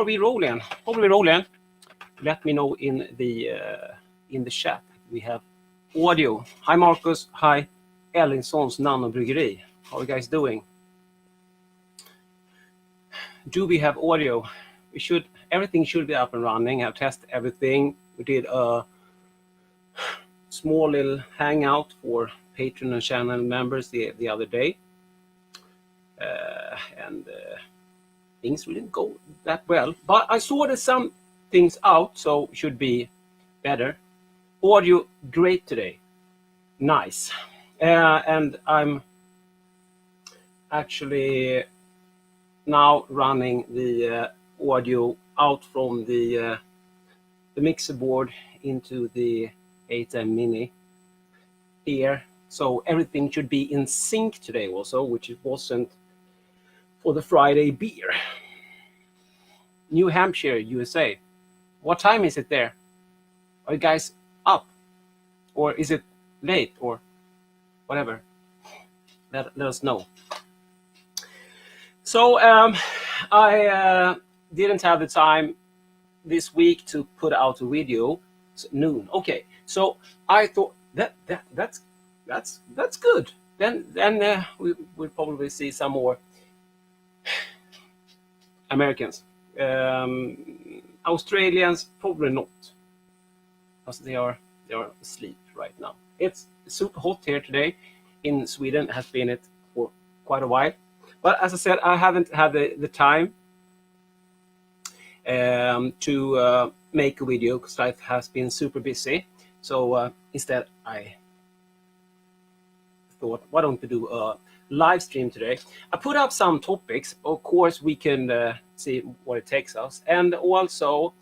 are we rolling? Probably rolling. Let me know in the chat. We have audio. Hi Marcus. Hi Ellinsons Nano Brewery. How are you guys doing? Do we have audio? Everything should be up and running. I've tested everything. We did a small little hangout for Patreon and channel members the other day, and things didn't go that well. But I sorted some things out, so should be better. Audio great today, nice, and I'm actually now running the audio out from the mixer board into the 8M Mini here, so everything should be in sync today also, which it wasn't for the Friday beer. New Hampshire, USA. What time is it there? Are you guys up, or is it late, or whatever? Let us know. So I didn't have the time this week to put out a video. It's noon. Okay, so I thought that's good. Then we'll probably see some more Americans. Australians probably not, because they are asleep right now. It's super hot here today in Sweden. It has been it for quite a while, but as I said, I haven't had the time to make a video because life has been super busy. So instead I thought, why don't we do a live stream today? I put up some topics. Of course, we can see what it takes us, and also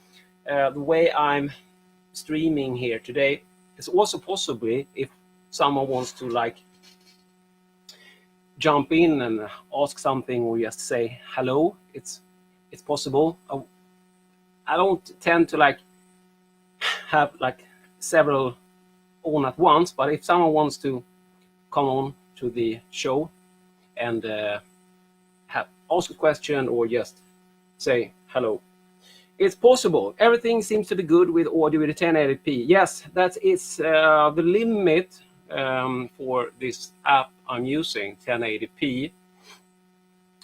the way I'm streaming here today is also possibly if someone wants to like jump in and ask something or just say hello. It's possible. I don't tend to like have like several on at once, but if someone wants to come on to the show and ask a question or just say hello, it's possible. Everything seems to be good with audio with a 1080p. Yes, that is the limit for this app I'm using, 1080p.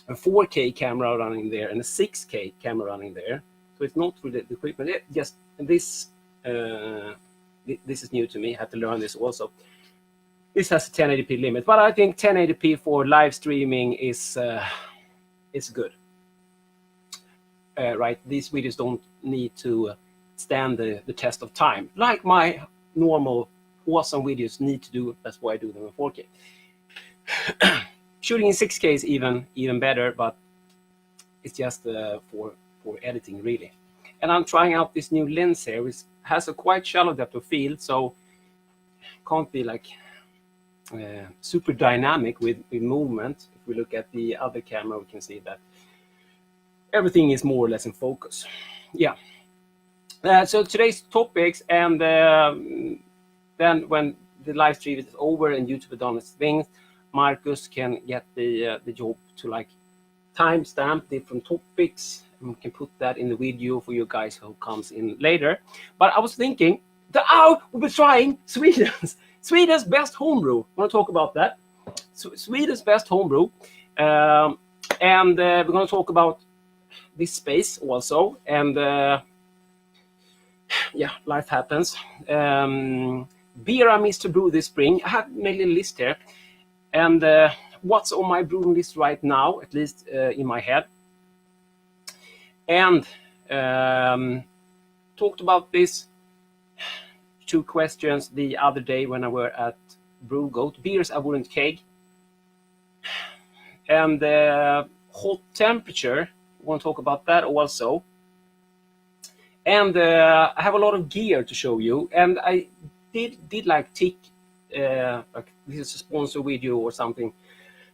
A 4K camera running there and a 6K camera running there. So it's not really the equipment. Just this is new to me. I had to learn this also. This has a 1080p limit, but I think 1080p for live streaming is good. Right, these videos don't need to stand the test of time like my normal awesome videos need to do. That's why I do them in 4K. Shooting in 6K is even better, but it's just for editing really. And I'm trying out this new lens here, which has a quite shallow depth of field, so can't be like super dynamic with movement. If we look at the other camera, we can see that everything is more or less in focus. Yeah. So today's topics, and then when the live stream is over and YouTube has done its things, Marcus can get the job to like timestamp different topics, and we can put that in the video for you guys who comes in later. But I was thinking, we'll be trying Sweden's best homebrew. I want to talk about that. So Sweden's best homebrew, and we're going to talk about this space also, and yeah, life happens. Beer I missed to brew this spring. I have made a list here, and what's on my brewing list right now, at least in my head. And talked about this 2 questions the other day when I were at Brew Goat. Beers I wouldn't keg, and hot temperature. I want to talk about that also. And I have a lot of gear to show you, and I did like tick like this is a sponsor video or something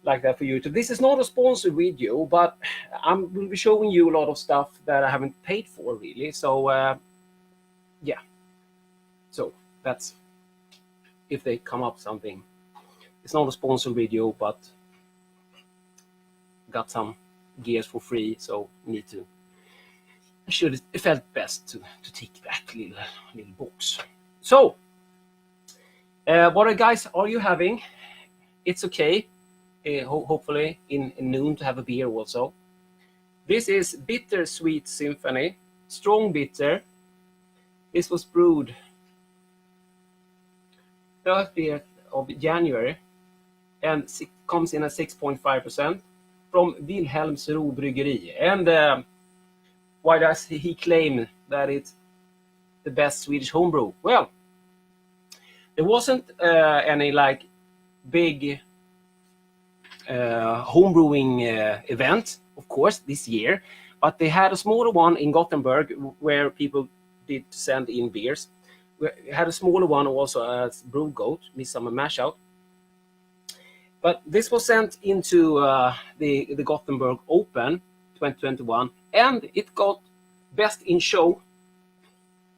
like that for YouTube. This is not a sponsor video, but will be showing you a lot of stuff that I haven't paid for really. So yeah, so that's if they come up something. It's not a sponsor video, but got some gears for free, so need to it felt best to tick that little box. So, what guys are you having? It's okay, hopefully in noon to have a beer also. This is Bittersweet Symphony, strong bitter. This was brewed 30th of January and comes in at 6.5% from Wilhelmsro Brewery. And why does he claim that it's the best Swedish homebrew? Well, there wasn't any like big homebrewing event, of course, this year, but they had a smaller one in Gothenburg where people did send in beers. We had a smaller one also at Brew Goat, Midsummer Mashout. But this was sent into the Gothenburg Open 2021, and it got best in show.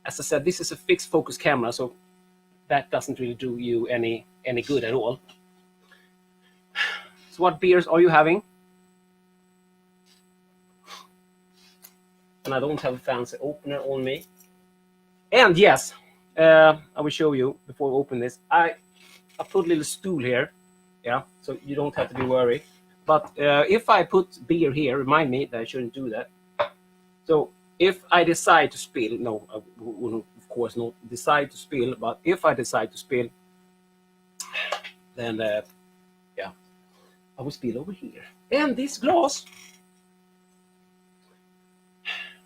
As I said, this is a fixed focus camera, so that doesn't really do you any good at all. So what beers are you having? And I don't have a fancy opener on me. And yes, I will show you before we open this. I put a little stool here, yeah, so you don't have to be worried. But if I put beer here, remind me that I shouldn't do that. So if I decide to spill, no, I will of course not decide to spill, but if I decide to spill, then yeah, I will spill over here. And this glass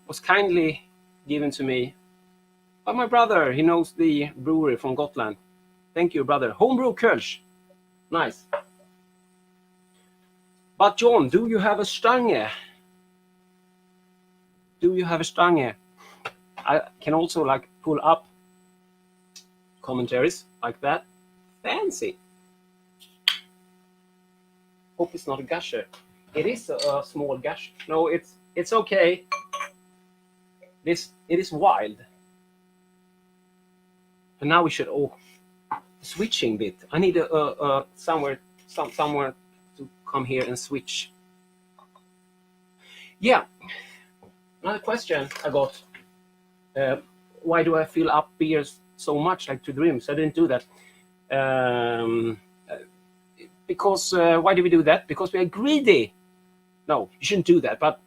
was kindly given to me by my brother. He knows the brewery from Gotland. Thank you, brother. Homebrew Kölsch. Nice. But John, do you have a Stange? Do you have a Stange? I can also like pull up commentaries like that. Fancy. Hope it's not a gusher. It is a small gush. No, it's okay. It is wild. And now we should switching bit. I need somewhere to come here and switch. Yeah. Another question I got. Why do I fill up beers so much, like to the rims? I didn't do that. Because why do we do that? Because we are greedy. No, you shouldn't do that. But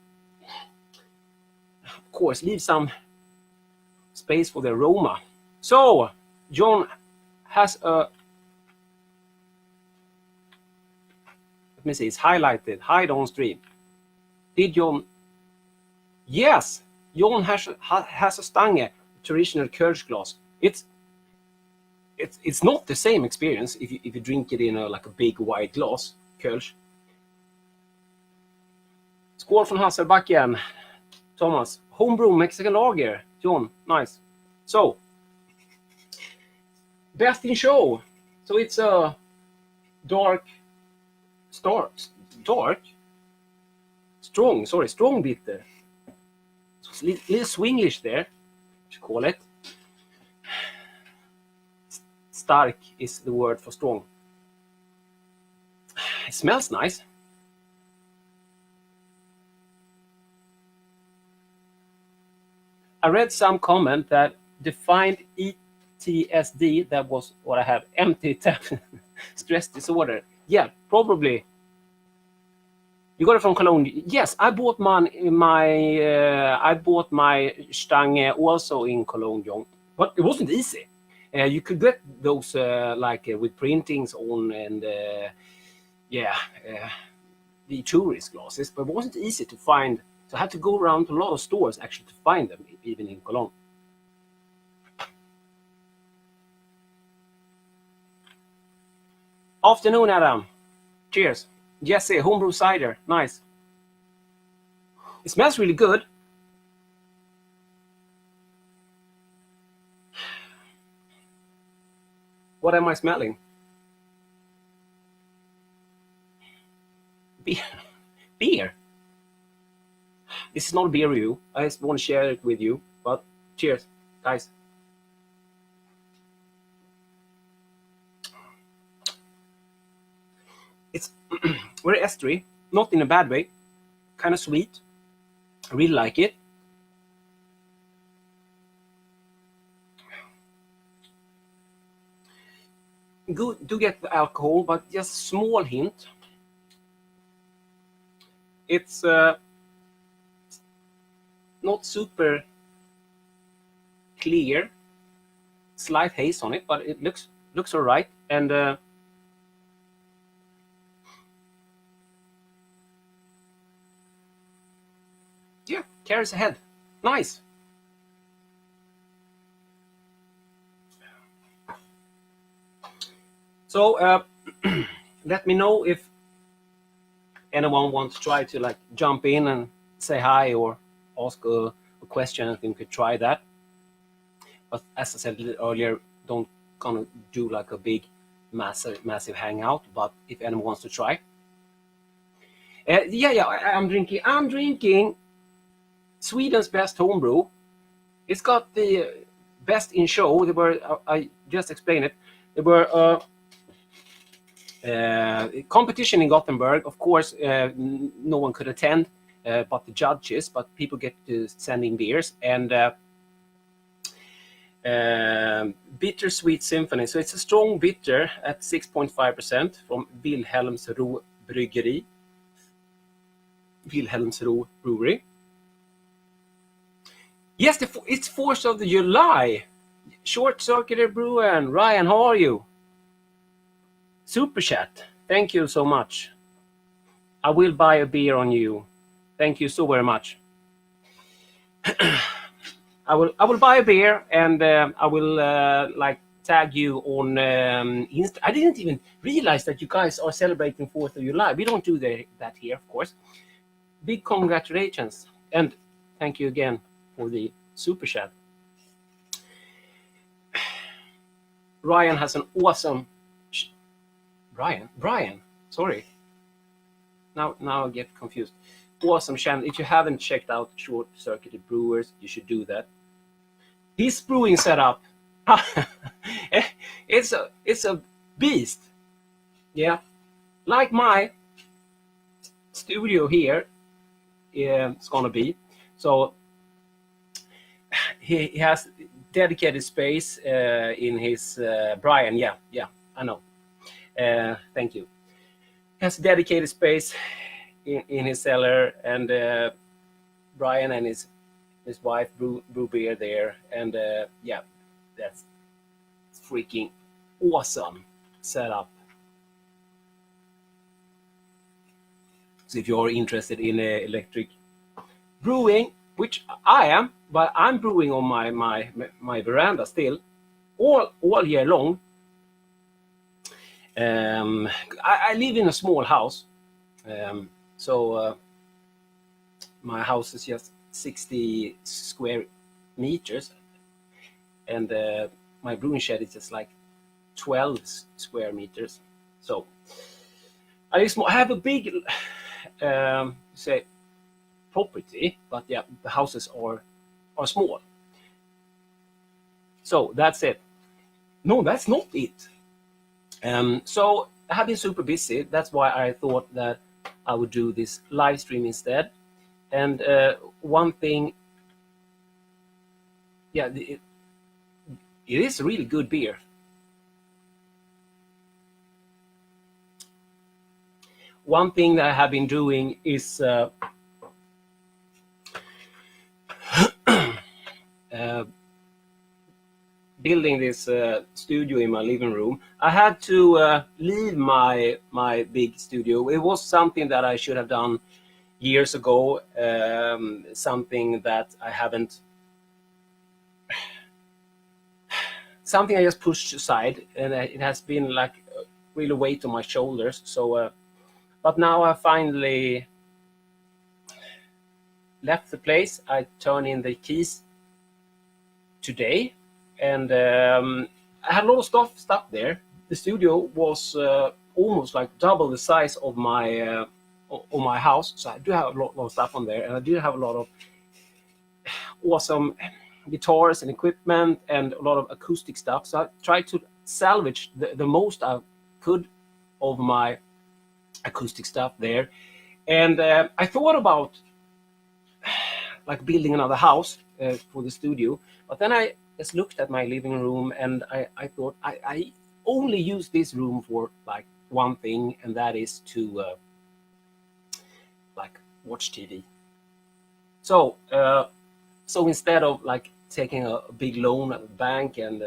of course, leave some space for the aroma. So John has a. Let me see. It's highlighted. Hide on stream. Did John? Yes, John has a Stange, traditional Kölsch glass. It's not the same experience if you drink it in like a big wide glass, Kölsch. Skål från Hasselbacken, Thomas. Homebrew Mexican lager, John. Nice. So, best in show. So it's a strong bitter. So little swinglish there, you call it. Stark is the word for strong. It smells nice. I read some comment that defined ETSD, that was what I have, empty tap stress disorder. Yeah, probably. You got it from Cologne. Yes, I bought my Stange also in Cologne, John. But it wasn't easy. You could get those with printings on and the tourist glasses, but it wasn't easy to find. So I had to go around to a lot of stores actually to find them, even in Cologne. Afternoon, Adam. Cheers. Jesse, homebrew cider. Nice. It smells really good. What am I smelling? Beer. This is not a beer review. I just want to share it with you. But cheers, guys. It's very estery, not in a bad way. Kind of sweet. I really like it. good to get the alcohol, but just small hint. It's not super clear, slight haze on it, but it looks all right. And yeah, carries ahead. Nice. So let me know if anyone wants to try to like jump in and say hi or ask a question. I think we could try that. But as I said a little earlier, don't gonna do like a big, massive hangout. But if anyone wants to try, yeah, I'm drinking Sweden's best homebrew. It's got the best in show. They were I just explained it. There were competition in Gothenburg. Of course, no one could attend, but the judges. But people get to send in beers and. Bittersweet Symphony. So it's a strong bitter at 6.5% from Wilhelmsro Bryggeri. Wilhelmsro Brewery. Yes, it's 4th of July. Short Circuit Brew and Ryan, how are you? Super chat. Thank you so much. I will buy a beer on you. Thank you so very much. I will buy a beer and I will like tag you on Insta. I didn't even realize that you guys are celebrating 4th of July. We don't do that here, of course. Big congratulations and thank you again for the super chat. Ryan has an awesome. Brian. Sorry. Now I get confused. Awesome channel. If you haven't checked out Short Circuited Brewers, you should do that. His brewing setup, it's a beast. Yeah, like my studio here, it's gonna be. So he has dedicated space in his Brian. Yeah, I know. Thank you. He has dedicated space in his cellar, and Brian and his wife brew beer there, and yeah, that's freaking awesome setup. So if you're interested in electric brewing, which I am, but I'm brewing on my veranda still, all year long. I live in a small house, so my house is just 60 square meters, and my brewing shed is just like 12 square meters. So I have a big say property, but yeah, the houses are small. So that's it. No, that's not it. So I have been super busy. That's why I thought that I would do this live stream instead. And one thing, yeah, it is really good beer. One thing that I have been doing is building this studio in my living room. I had to leave my big studio. It was something that I should have done years ago, something that I haven't, something I just pushed aside, and it has been like really weight on my shoulders. So, but now I finally left the place. I turned in the keys today, and I had a lot of stuff there. The studio was almost like double the size of my house, so I do have a lot of stuff on there, and I do have a lot of awesome guitars and equipment and a lot of acoustic stuff. So I tried to salvage the most I could of my acoustic stuff there, and I thought about like building another house for the studio, but then I just looked at my living room and I thought I only use this room for like one thing, and that is to like watch TV. So so instead of like taking a big loan at the bank and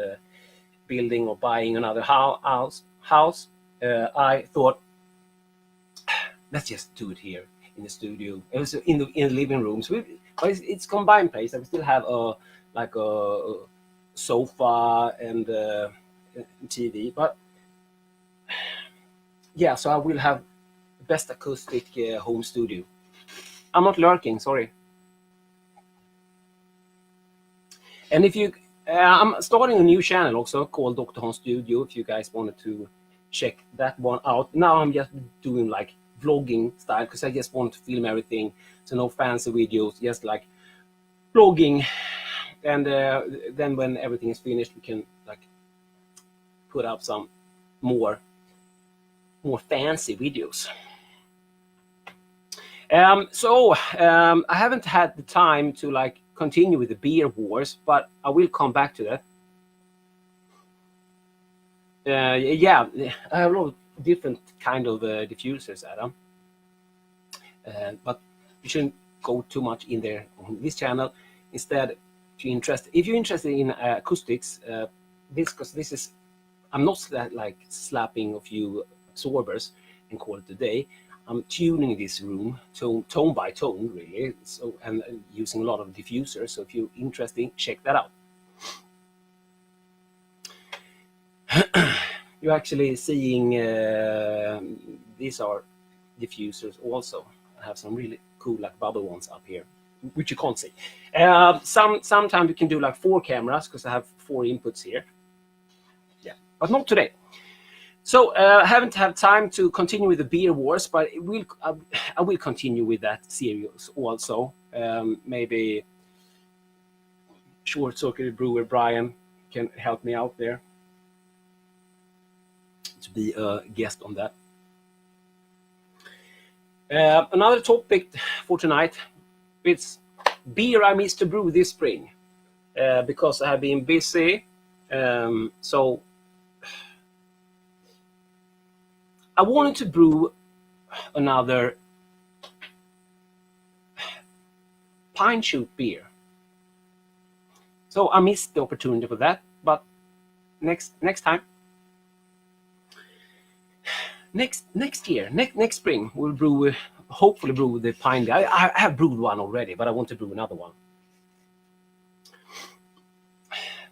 building or buying another house, I thought, let's just do it here in the studio. It was in the living room. So but it's combined place. I still have a like a sofa and TV, but yeah. So I will have best acoustic home studio. I'm not lurking, sorry. And if you, I'm starting a new channel also called Dr. Hans Studio. If you guys wanted to check that one out. Now I'm just doing like vlogging style because I just want to film everything. So no fancy videos, just like vlogging. And then when everything is finished, we can like put up some more fancy videos. I haven't had the time to like continue with the beer wars, but I will come back to that. Yeah, I have a lot of different kind of diffusers, Adam. But you shouldn't go too much in there on this channel. Instead, if you're interested in acoustics, because this is, I'm not like slapping a few absorbers and call it a day. I'm tuning this room tone by tone, really. So and using a lot of diffusers. So if you're interested, check that out. You're actually seeing these are diffusers also. I have some really cool like bubble ones up here, which you can't see. Sometimes you can do like 4 cameras because I have 4 inputs here. Yeah, but not today. So I haven't had time to continue with the beer wars, but I will continue with that series also. Maybe short circuit brewer Brian can help me out there to be a guest on that. Another topic for tonight, it's beer I missed to brew this spring because I have been busy. So I wanted to brew another pine shoot beer. So I missed the opportunity for that, but next time. Next year, next spring, we'll brew, hopefully brew the pine beer. I have brewed one already, but I want to brew another one.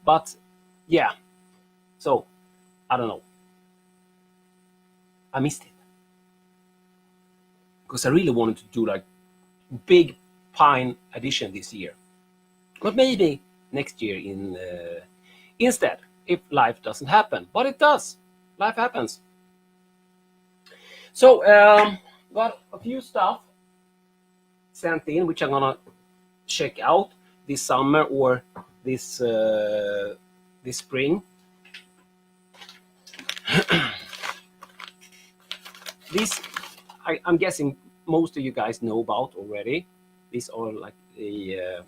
But yeah, so I don't know. I missed it because I really wanted to do like big pine edition this year, but maybe next year instead, if life doesn't happen. But it does. Life happens. So got a few stuff sent in which I'm gonna check out this summer or this spring. These I'm guessing most of you guys know about already. These are like the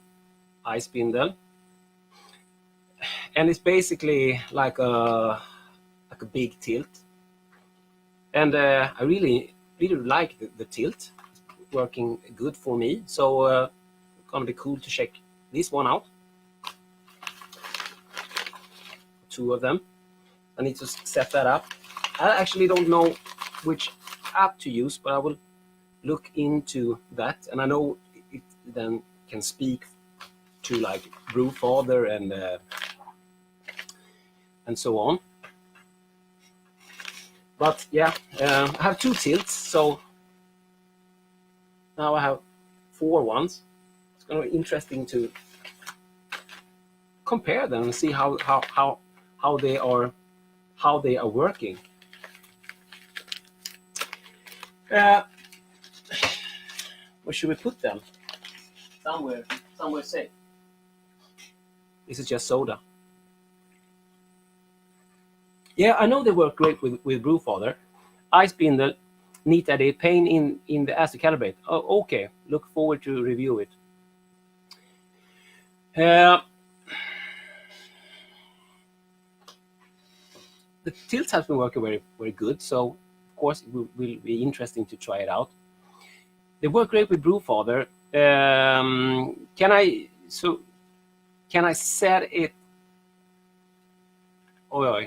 iSpindel, and it's basically like a big tilt. And I really like the tilt. It's working good for me. So it's gonna be cool to check this one out. 2 of them. I need to set that up. I actually don't know which app to use, but I will look into that. And I know it then can speak to like Brewfather and so on. But yeah, I have 2 tilts, so now I have 4 ones. It's going to be interesting to compare them and see how they are working. Where should we put them? Somewhere safe. This is just soda. Yeah, I know they work great with Brewfather. iSpindel, neat idea, pain in the ass to calibrate. Oh, okay, look forward to review it. the tilt has been working very, very good. So of course it will be interesting to try it out. They work great with Brewfather. Can I set it? Oh,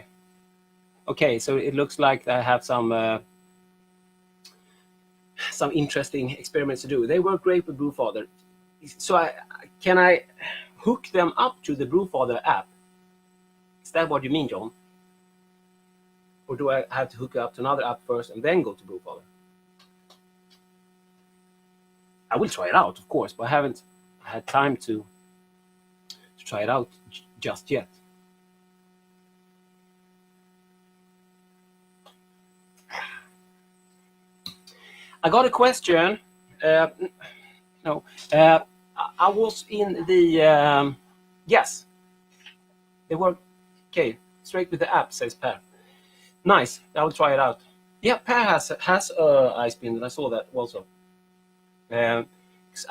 okay. So it looks like I have some interesting experiments to do. They work great with Brewfather. So can I hook them up to the Brewfather app? Is that what you mean, John? Or do I have to hook up to another app first and then go to Brewfather? I will try it out, of course, but I haven't had time to try it out just yet. I got a question. No, I was in the yes. They work okay. Straight with the app, says Per. Nice. I will try it out. Yeah, Per has iSpindel. I saw that also. I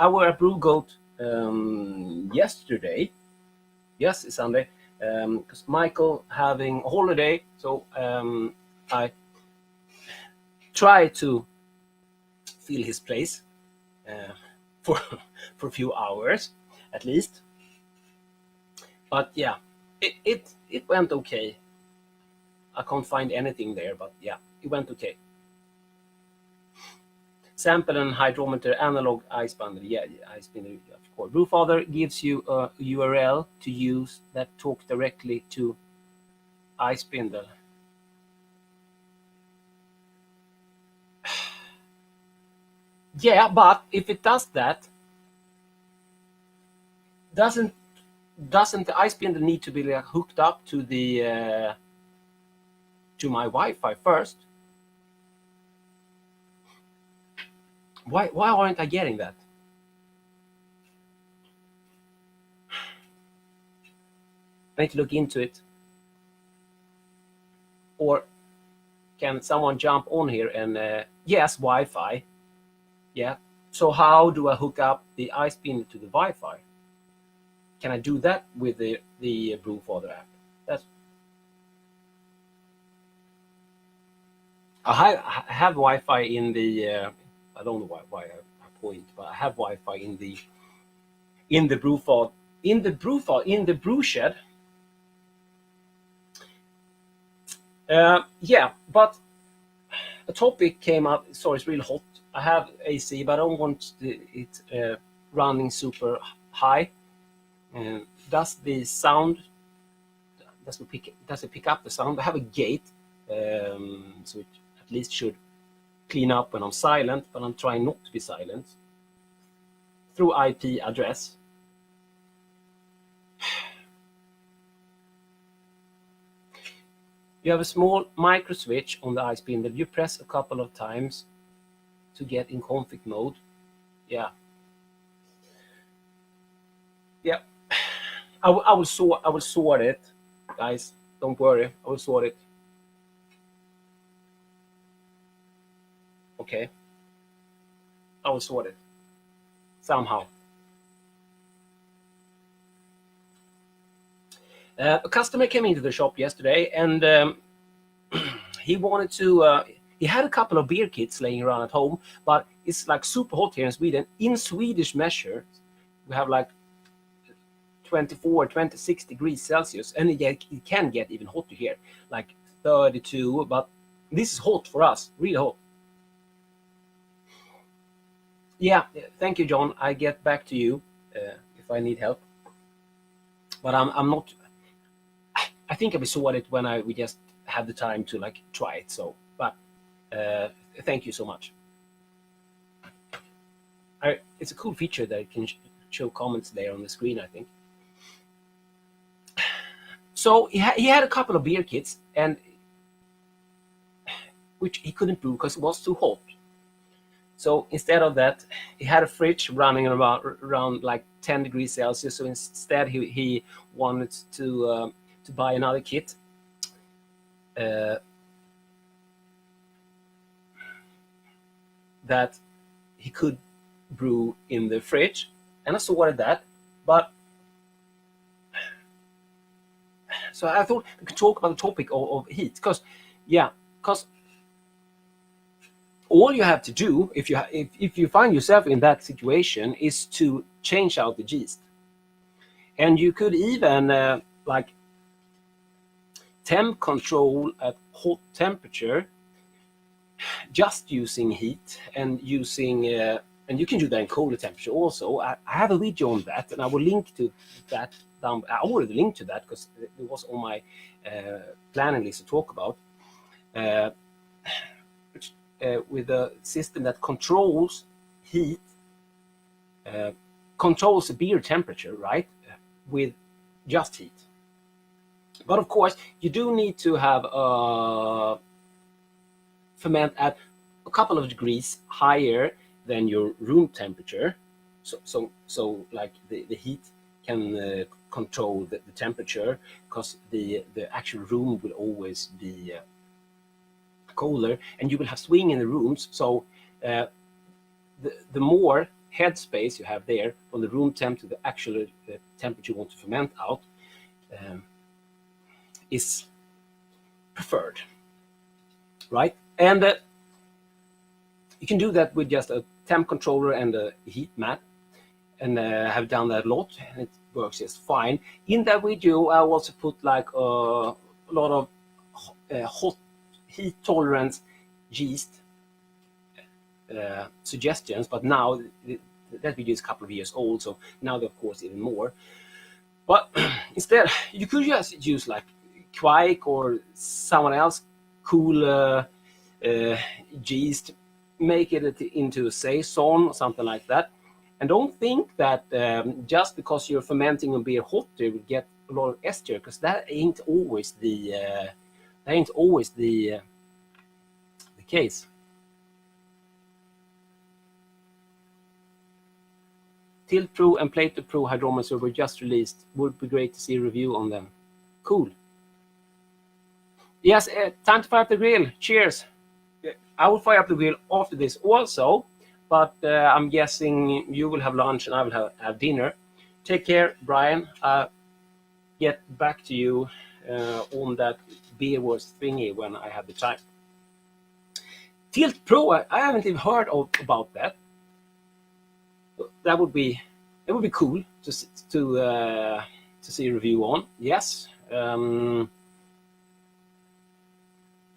were at Brew Goat yesterday. Yes, it's Sunday. Because Michael having a holiday, so I try to fill his place for a few hours at least. But yeah, it went okay. I can't find anything there, but yeah, it went okay. Sample and hydrometer analog iSpindel. Yeah, iSpindel, of course. Brewfather gives you a URL to use that talk directly to iSpindel. Yeah, but if it does that, doesn't the iSpindel need to be like hooked up to the to my Wi-Fi first? Why aren't I getting that? I need to look into it. Or can someone jump on here and yes, Wi-Fi. Yeah. So how do I hook up the iSpindel to the Wi-Fi? Can I do that with the Brewfather app? I have Wi-Fi in the. I don't know why I point, but I have Wi-Fi in the Brewfather in the brew shed. Yeah, but a topic came up. Sorry, it's really hot. I have AC, but I don't want it running super high. Does the sound? Does it pick up the sound? I have a gate, so it at least should clean up when I'm silent, but I'm trying not to be silent. Through IP address. You have a small micro switch on the iSpindel. You press a couple of times to get in config mode. Yeah. Yeah. I will sort it, guys. Don't worry. I will sort it. Okay. I will sort it somehow. A customer came into the shop yesterday, and he wanted to. He had a couple of beer kits laying around at home, but it's like super hot here in Sweden. In Swedish measure, we have like 26 degrees Celsius, and it can get even hotter here, like 32. But this is hot for us, really hot. Yeah, thank you, John. I get back to you if I need help. But I'm not. I think I'll be sorted when we just have the time to like try it. So, but thank you so much. It's a cool feature that it can show comments there on the screen, I think. So he had a couple of beer kits, and which he couldn't brew because it was too hot. So instead of that, he had a fridge running around like 10 degrees Celsius. So instead, he wanted to buy another kit. That he could brew in the fridge, and I sorted that. But So I thought we could talk about the topic of heat, because all you have to do if you find yourself in that situation is to change out the yeast. And you could even like temp control at hot temperature, just using heat, and using and you can do that in colder temperature also. I have a video on that, and I will link to that down. I already linked to that because it was on my planning list to talk about. With a system that controls heat, controls the beer temperature, right, with just heat. But of course, you do need to have ferment at a couple of degrees higher than your room temperature, so like the heat can control the temperature, because the actual room will always be colder, and you will have swing in the rooms. So the more headspace you have there from the room temp to the actual temperature you want to ferment out is preferred, right? And you can do that with just a temp controller and a heat mat, and have done that a lot, and it works just fine. In that video, I also put like a lot of hot heat tolerance yeast suggestions, but now that video is a couple of years old, so now of course even more. But instead, you could just use like Kveik or someone else cool yeast, make it into a saison or something like that. And don't think that just because you're fermenting a beer hot, you will get a lot of ester, because that ain't always the case. Tilt Pro and Plato Pro hydrometer were just released. Would be great to see a review on them. Cool. Yes, time to fire up the grill. Cheers. I will fire up the grill after this also, but I'm guessing you will have lunch and I will have dinner. Take care, Brian. I'll get back to you on that Beer Wars thingy when I have the time. Tilt Pro, I haven't even heard about that. That would be cool to see a review on. Yes. I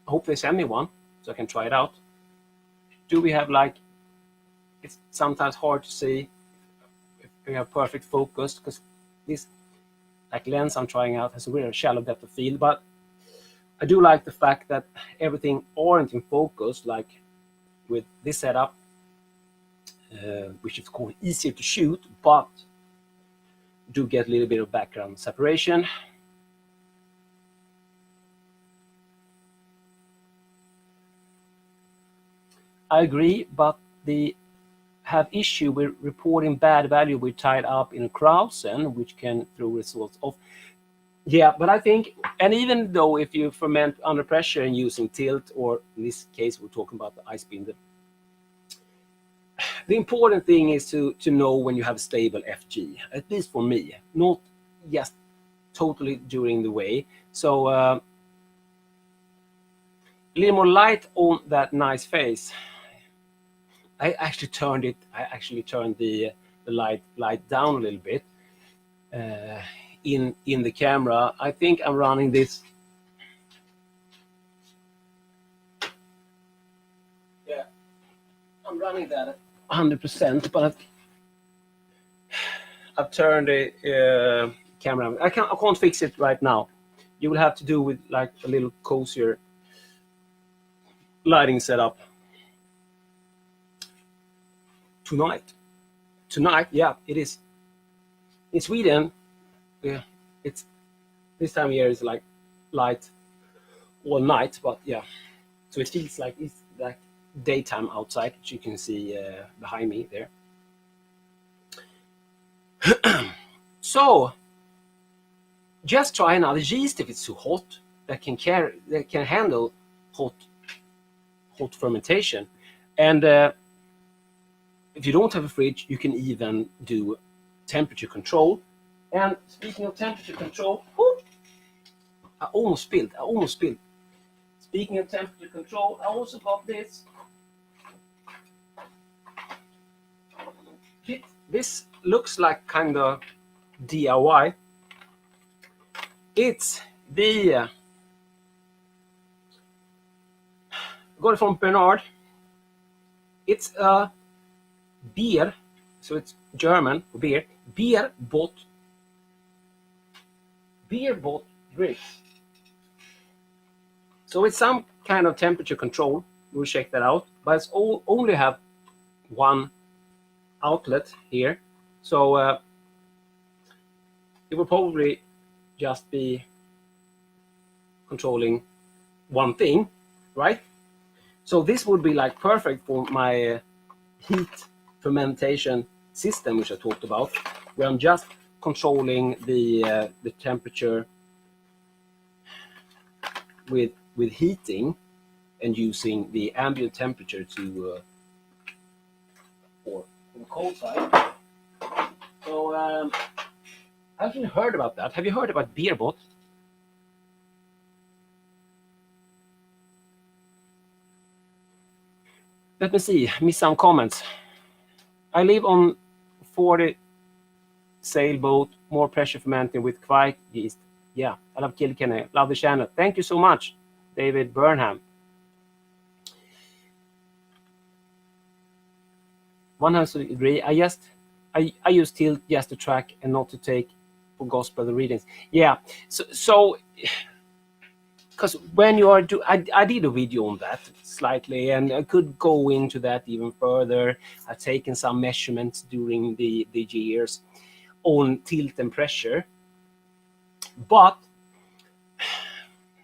hope they send me one so I can try it out. Do we have like? It's sometimes hard to see if we have perfect focus, because this like lens I'm trying out has a really shallow depth of field. But I do like the fact that everything aren't in focus, like with this setup, which is called easier to shoot, but do get a little bit of background separation. I agree, but they have issue with reporting bad value with tied up in a Krausen, which can throw results off. Yeah, but I think, and even though if you ferment under pressure and using tilt, or in this case we're talking about the iSpindel, the important thing is to know when you have a stable FG, at least for me, not just totally during the way. So a little more light on that nice face. I actually turned the light down a little bit in the camera. I think I'm running this. Yeah, I'm running that at 100%, but I've turned the camera. I can't fix it right now. You will have to do with like a little cozier lighting setup. Tonight, yeah, it is. In Sweden, yeah, it's this time of year is like light all night, but yeah, so it feels like it's like daytime outside, which you can see behind me there. So just try another yeast if it's too hot that can handle hot fermentation. And if you don't have a fridge, you can even do temperature control. And speaking of temperature control, I almost spilled. Speaking of temperature control, I also got this. This looks like kind of DIY. It's the got it from Bernard. It's a Bier, so it's German for beer. Beer bot drink. So it's some kind of temperature control. We'll check that out. But it's only have one outlet here, so it will probably just be controlling one thing, right? So this would be like perfect for my heat fermentation system, which I talked about, where I'm just controlling the temperature with heating and using the ambient temperature to for the cold side. So I haven't heard about that. Have you heard about BeerBot? Let me see, miss some comments. I live on 40 sailboat, more pressure fermenting with Kveik yeast. Yeah, I love Kilkenny, love the channel. Thank you so much, David Burnham. 100 agree. I use tilt just to track and not to take for gospel the readings. Yeah, so because when you are I did a video on that slightly, and I could go into that even further. I've taken some measurements during the years on tilt and pressure, but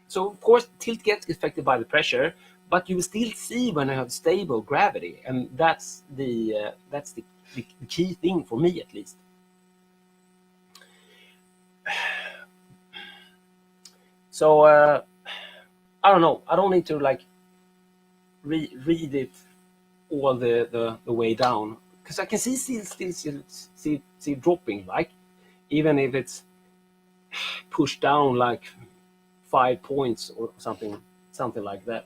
so of course tilt gets affected by the pressure, but you still see when I have stable gravity, and that's the key thing for me, at least. So I don't know. I don't need to like read it all the way down, because I can see dropping, like even if it's pushed down like 5 points or something like that.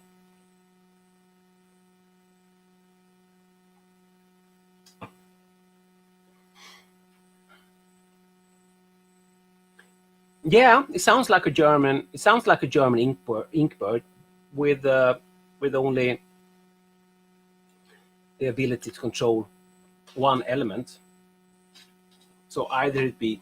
Yeah, it sounds like a German inkbird with only the ability to control one element. So either it be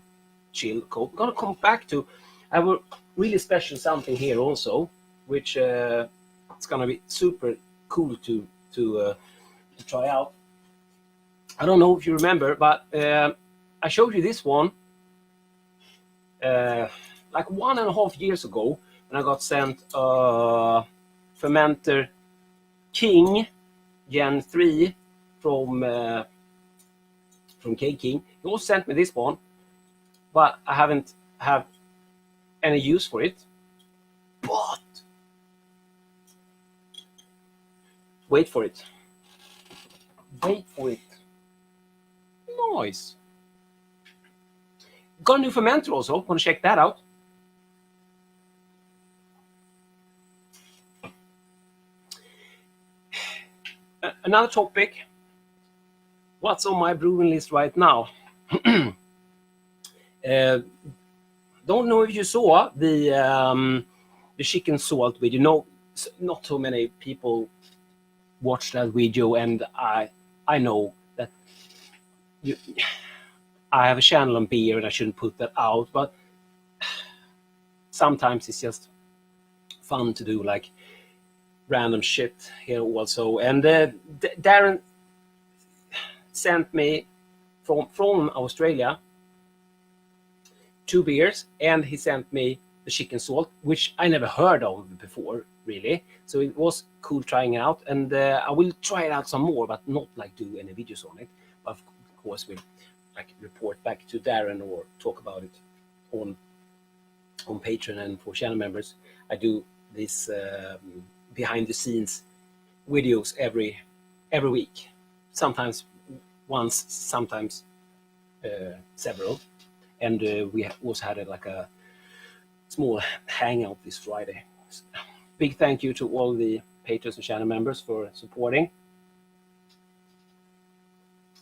chill, cold. I'm gonna come back to. I have a really special something here also, which it's gonna be super cool to try out. I don't know if you remember, but I showed you this one like 1.5 years ago when I got sent Fermenter King Gen 3 from K King. He also sent me this one, but I haven't have any use for it. But wait for it. Nice. Got a new fermenter also. Want to check that out? Another topic. What's on my brewing list right now? Don't know if you saw the chicken salt video. No, not so many people watched that video, and I know that I have a channel on beer and I shouldn't put that out, but sometimes it's just fun to do like random shit here also. And Darren sent me from Australia 2 beers, and he sent me the chicken salt, which I never heard of before, really. So it was cool trying it out, and I will try it out some more, but not like do any videos on it. But of course, we'll like report back to Darren or talk about it on Patreon, and for channel members, I do this behind the scenes videos every week, sometimes once, sometimes several. And we also had like a small hangout this Friday. Big thank you to all the patrons and channel members for supporting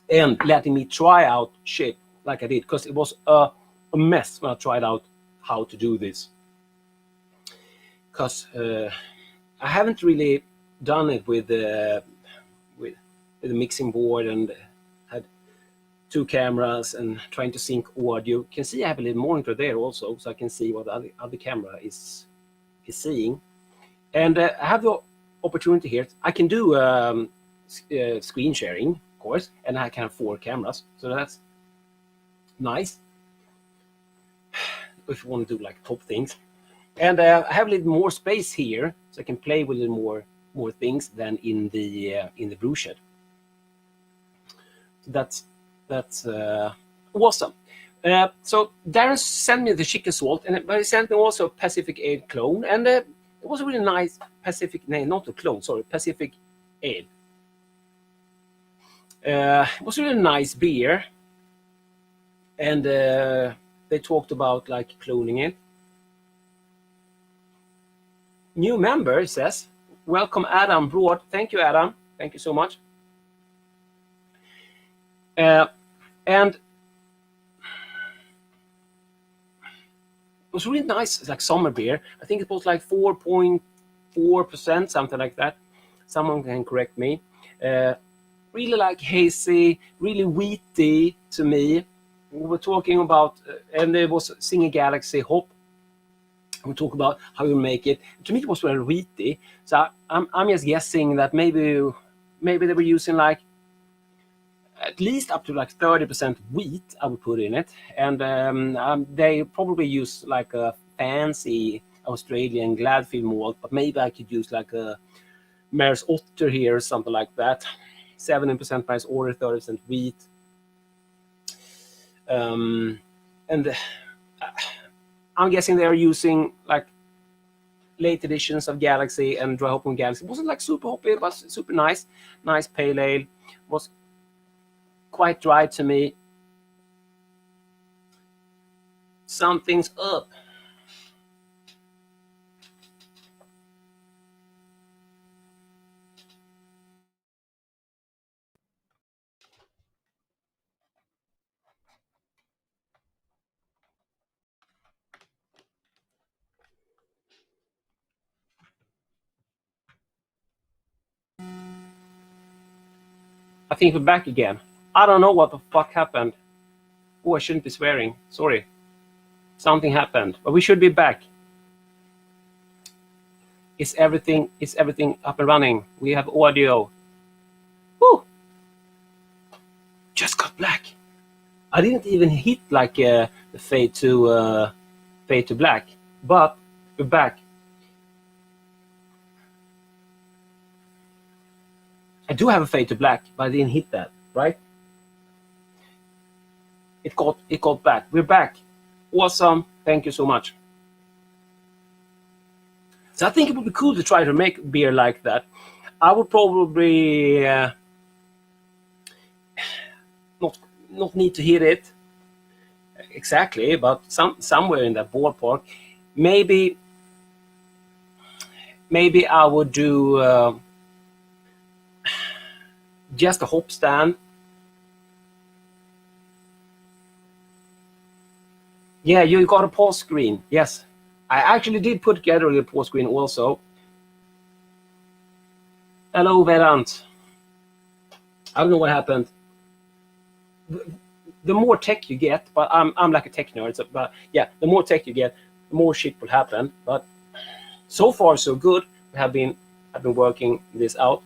and letting me try out shit like I did, because it was a mess when I tried out how to do this. Because I haven't really done it with the mixing board and had 2 cameras and trying to sync audio. You can see I have a little monitor there also, so I can see what the other camera is seeing. And I have the opportunity here. I can do screen sharing, of course, and I can have 4 cameras, so that's nice if you want to do like top things. And I have a little more space here, so I can play with a little more things than in the brew shed. So that's awesome. So Darren sent me the chicken salt, but he sent me also a Pacific Ale clone, and it was a really nice Pacific, not a clone, sorry, Pacific Ale. It was a really nice beer, and they talked about like cloning it. New member, it says, welcome Adam Broad. Thank you, Adam. Thank you so much. And it was really nice, like summer beer. I think it was like 4.4%, something like that. Someone can correct me. Really like hazy, really wheaty to me. We were talking about, and there was Singer Galaxy hop. We talk about how you make it. To me, it was very wheaty. So I'm just guessing that maybe they were using like at least up to like 30% wheat, I would put in it, and they probably use like a fancy Australian Gladfield malt, but maybe I could use like a Mare's Otter here or something like that. 17% Mare's Otter, 30% wheat, and I'm guessing they're using like late editions of Galaxy and dry hop on Galaxy. It wasn't like super hoppy, it was super nice pale ale. It was quite dry to me. Something's up. I think we're back again. I don't know what the fuck happened. Oh, I shouldn't be swearing. Sorry. Something happened, but we should be back. Is everything up and running? We have audio. Woo! Just got black. I didn't even hit like the fade to black, but we're back. I do have a fade to black, but I didn't hit that, right? It got back. We're back. Awesome. Thank you so much. So I think it would be cool to try to make beer like that. I would probably not need to hit it exactly, but somewhere in that ballpark. Maybe I would do just a hop stand. Yeah, you got a pause screen. Yes, I actually did put together the pause screen also. Hello, Vedant. I don't know what happened. The more tech you get, but I'm like a tech nerd. So, but yeah, the more tech you get, the more shit will happen. But so far so good. I've been working this out.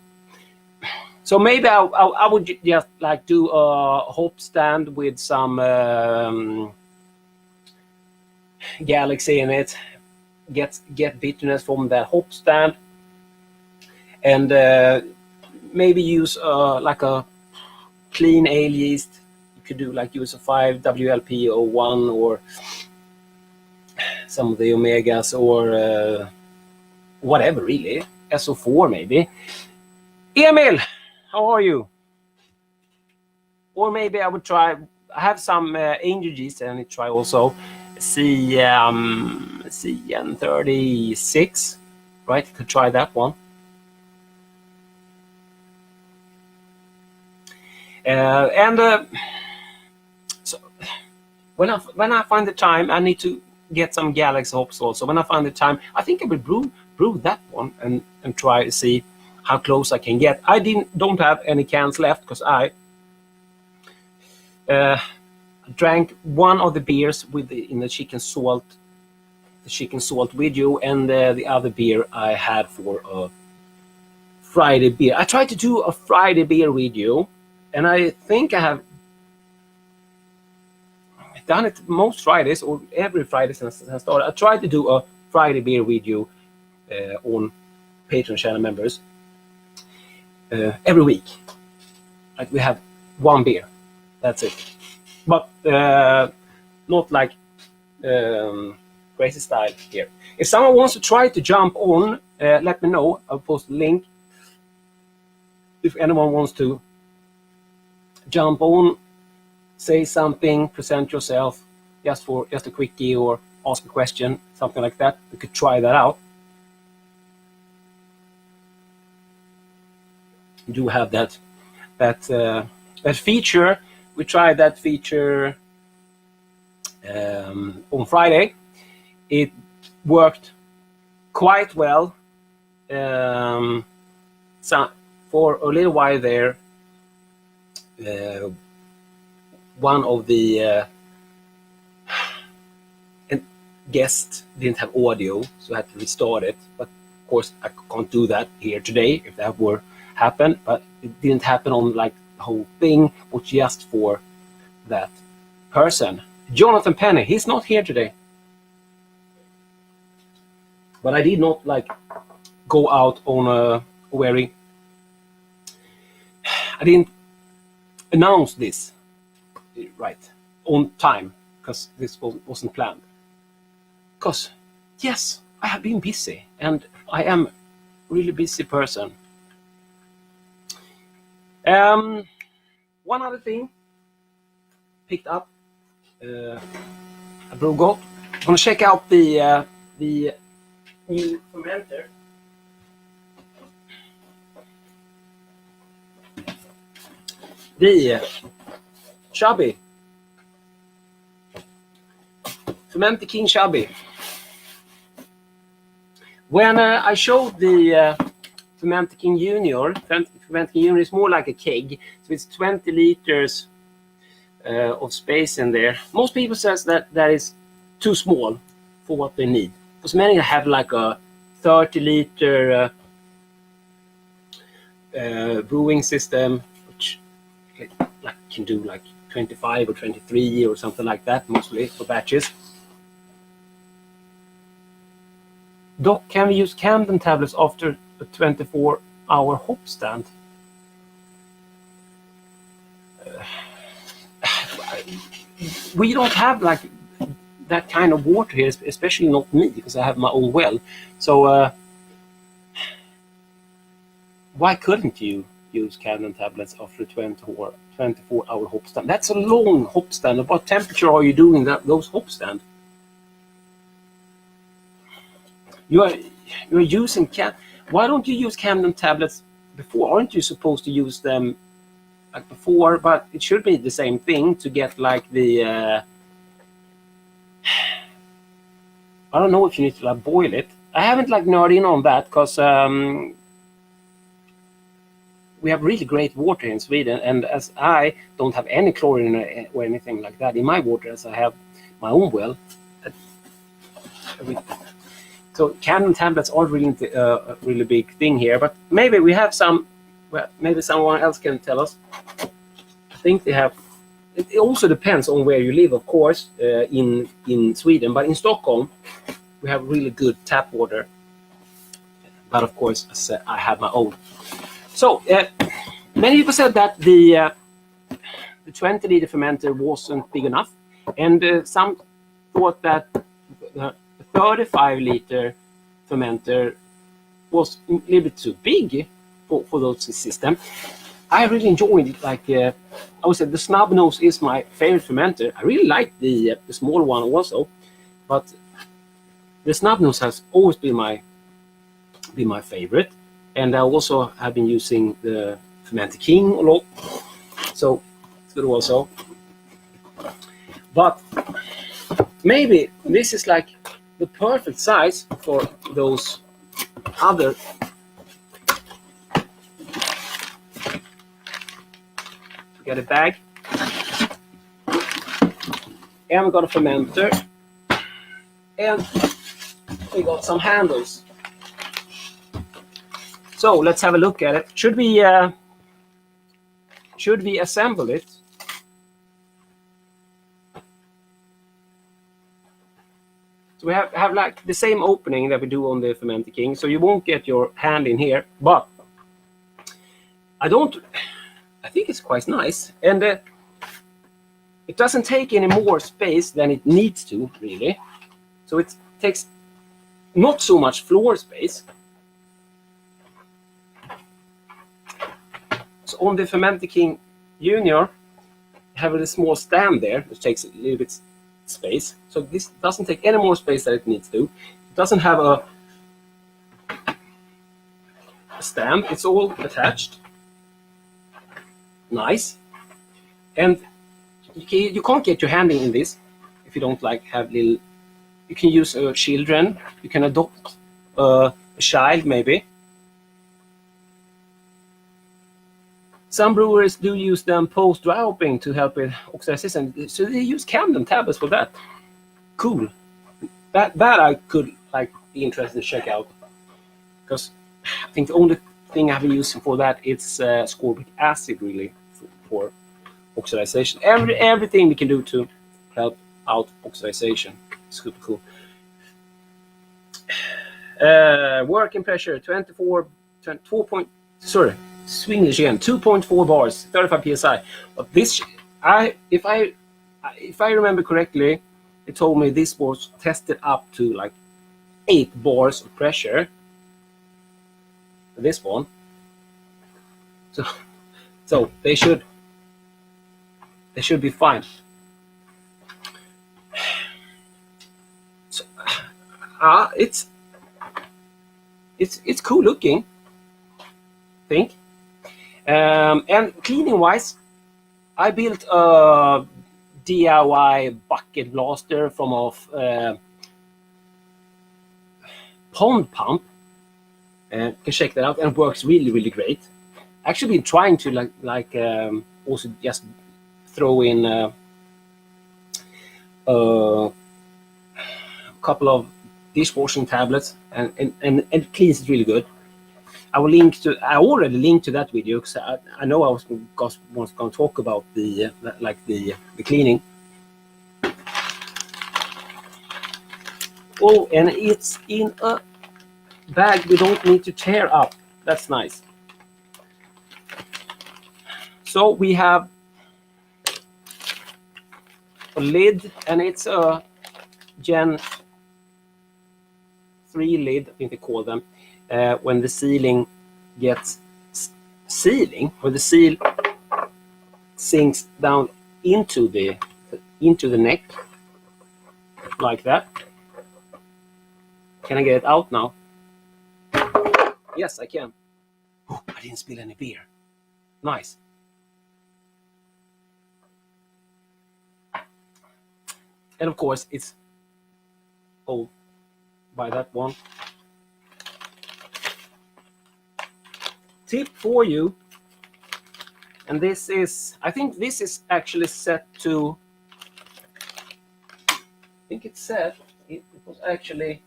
So maybe I would just like do a hop stand with some Galaxy in it. Get bitterness from that hop stand, and maybe use like a clean ale yeast. You could do like use a 5 WLP01 or some of the Omegas or whatever really. SO4 maybe. Emil, how are you? Or maybe I would try. I have some angel yeast and I try also. See let's see, and 36, right? Could try that one. So when I find the time, I need to get some Galaxy hops also. When I find the time, I think I will brew that one and try to see how close I can get. I don't have any cans left because I drank one of the beers in the chicken salt video, and the other beer I had for a Friday beer. I tried to do a Friday beer video, and I think I have done it most Fridays, or every Friday since I started. I tried to do a Friday beer video on Patreon channel members every week. Like, we have one beer, that's it. But not like crazy style here. If someone wants to try to jump on, let me know. I'll post a link. If anyone wants to jump on, say something, present yourself, just a quickie or ask a question, something like that, we could try that out. We do have that feature. We tried that feature on Friday. It worked quite well. So for a little while there, one of the guests didn't have audio, so I had to restart it. But of course, I can't do that here today if that were happen. But it didn't happen on like the whole thing, but just for that person. Jonathan Penny, he's not here today. But I did not like go out on a very. I didn't announce this right on time because this wasn't planned. Because yes, I have been busy, and I am a really busy person. One other thing picked up a Brew got. I'm gonna check out the new fermenter. The chubby Fermenting chubby. When I showed the Fermenting Junior, Fermenting Junior is more like a keg, so it's 20 liters of space in there. Most people says that is too small for what they need, because many have like a 30-liter brewing system, which like can do like 25 or 23 or something like that, mostly for batches. Doc, can we use Camden tablets after a 24-hour hop stand? We don't have like that kind of water here, especially not me, because I have my own well. So why couldn't you use Camden tablets after a 24-hour hop stand? That's a long hop stand. What temperature are you doing those hop stand? You're using why don't you use Camden tablets before? Aren't you supposed to use them like before? But it should be the same thing to get like the I don't know if you need to like boil it. I haven't like nerded in on that because we have really great water in Sweden, and as I don't have any chlorine or anything like that in my water, as I have my own well. So Camden tablets are really a really big thing here, but maybe we have some. Well, maybe someone else can tell us. I think they have. It also depends on where you live, of course, in Sweden. But in Stockholm, we have really good tap water. But of course, as I said, I have my own. So many people said that the 20-liter fermenter wasn't big enough, and some thought that the 35-liter fermenter was a little bit too big for those systems. I really enjoyed it. Like I would say, the snub nose is my favorite fermenter. I really like the small one also, but The snub nose has always been my favorite, and I also have been using the Fermenting a lot, so it's good also. But maybe this is like the perfect size for those other. Get a bag, and we got a fermenter, and we got some handles. So let's have a look at it. Should we assemble it? So we have like the same opening that we do on the Fermenting, so you won't get your hand in here. But I think it's quite nice, and it doesn't take any more space than it needs to, really. So it takes not so much floor space. So on the Fermenting Junior, I have a small stand there, which takes a little bit space. So this doesn't take any more space than it needs to. It doesn't have a stand. It's all attached. Nice. And you can't get your hand in this if you don't like have little. You can use children. You can adopt a child maybe. Some breweries do use them post dry hopping to help with oxidation, so they use Camden tablets for that. Cool. That I could like be interested to check out, because I think the only thing I've been using for that is ascorbic acid, really, for oxidation. Everything we can do to help out oxidation. Super cool. Working pressure 2.4 bars, 35 psi. But this, if I remember correctly, it told me this was tested up to like 8 bars of pressure. This one. So they should be fine. So, it's cool looking, I think. And cleaning wise, I built a DIY bucket blaster from a pond pump. You can check that out, and it works really great. Actually been trying to also just throw in a couple of dishwashing tablets, and it cleans it really good. I already linked to that video, because I know I was going to talk about the cleaning. Oh, and it's in a bag we don't need to tear up. That's nice. So we have a lid, and it's a Gen 3 lid, I think they call them. When the sealing gets or the seal sinks down into the neck, like that. Can I get it out now? Yes, I can. Oh, I didn't spill any beer. Nice. And of course, it's hold by that one. Tip for you, and this is, I think this is actually set to, I think it's set, it was actually,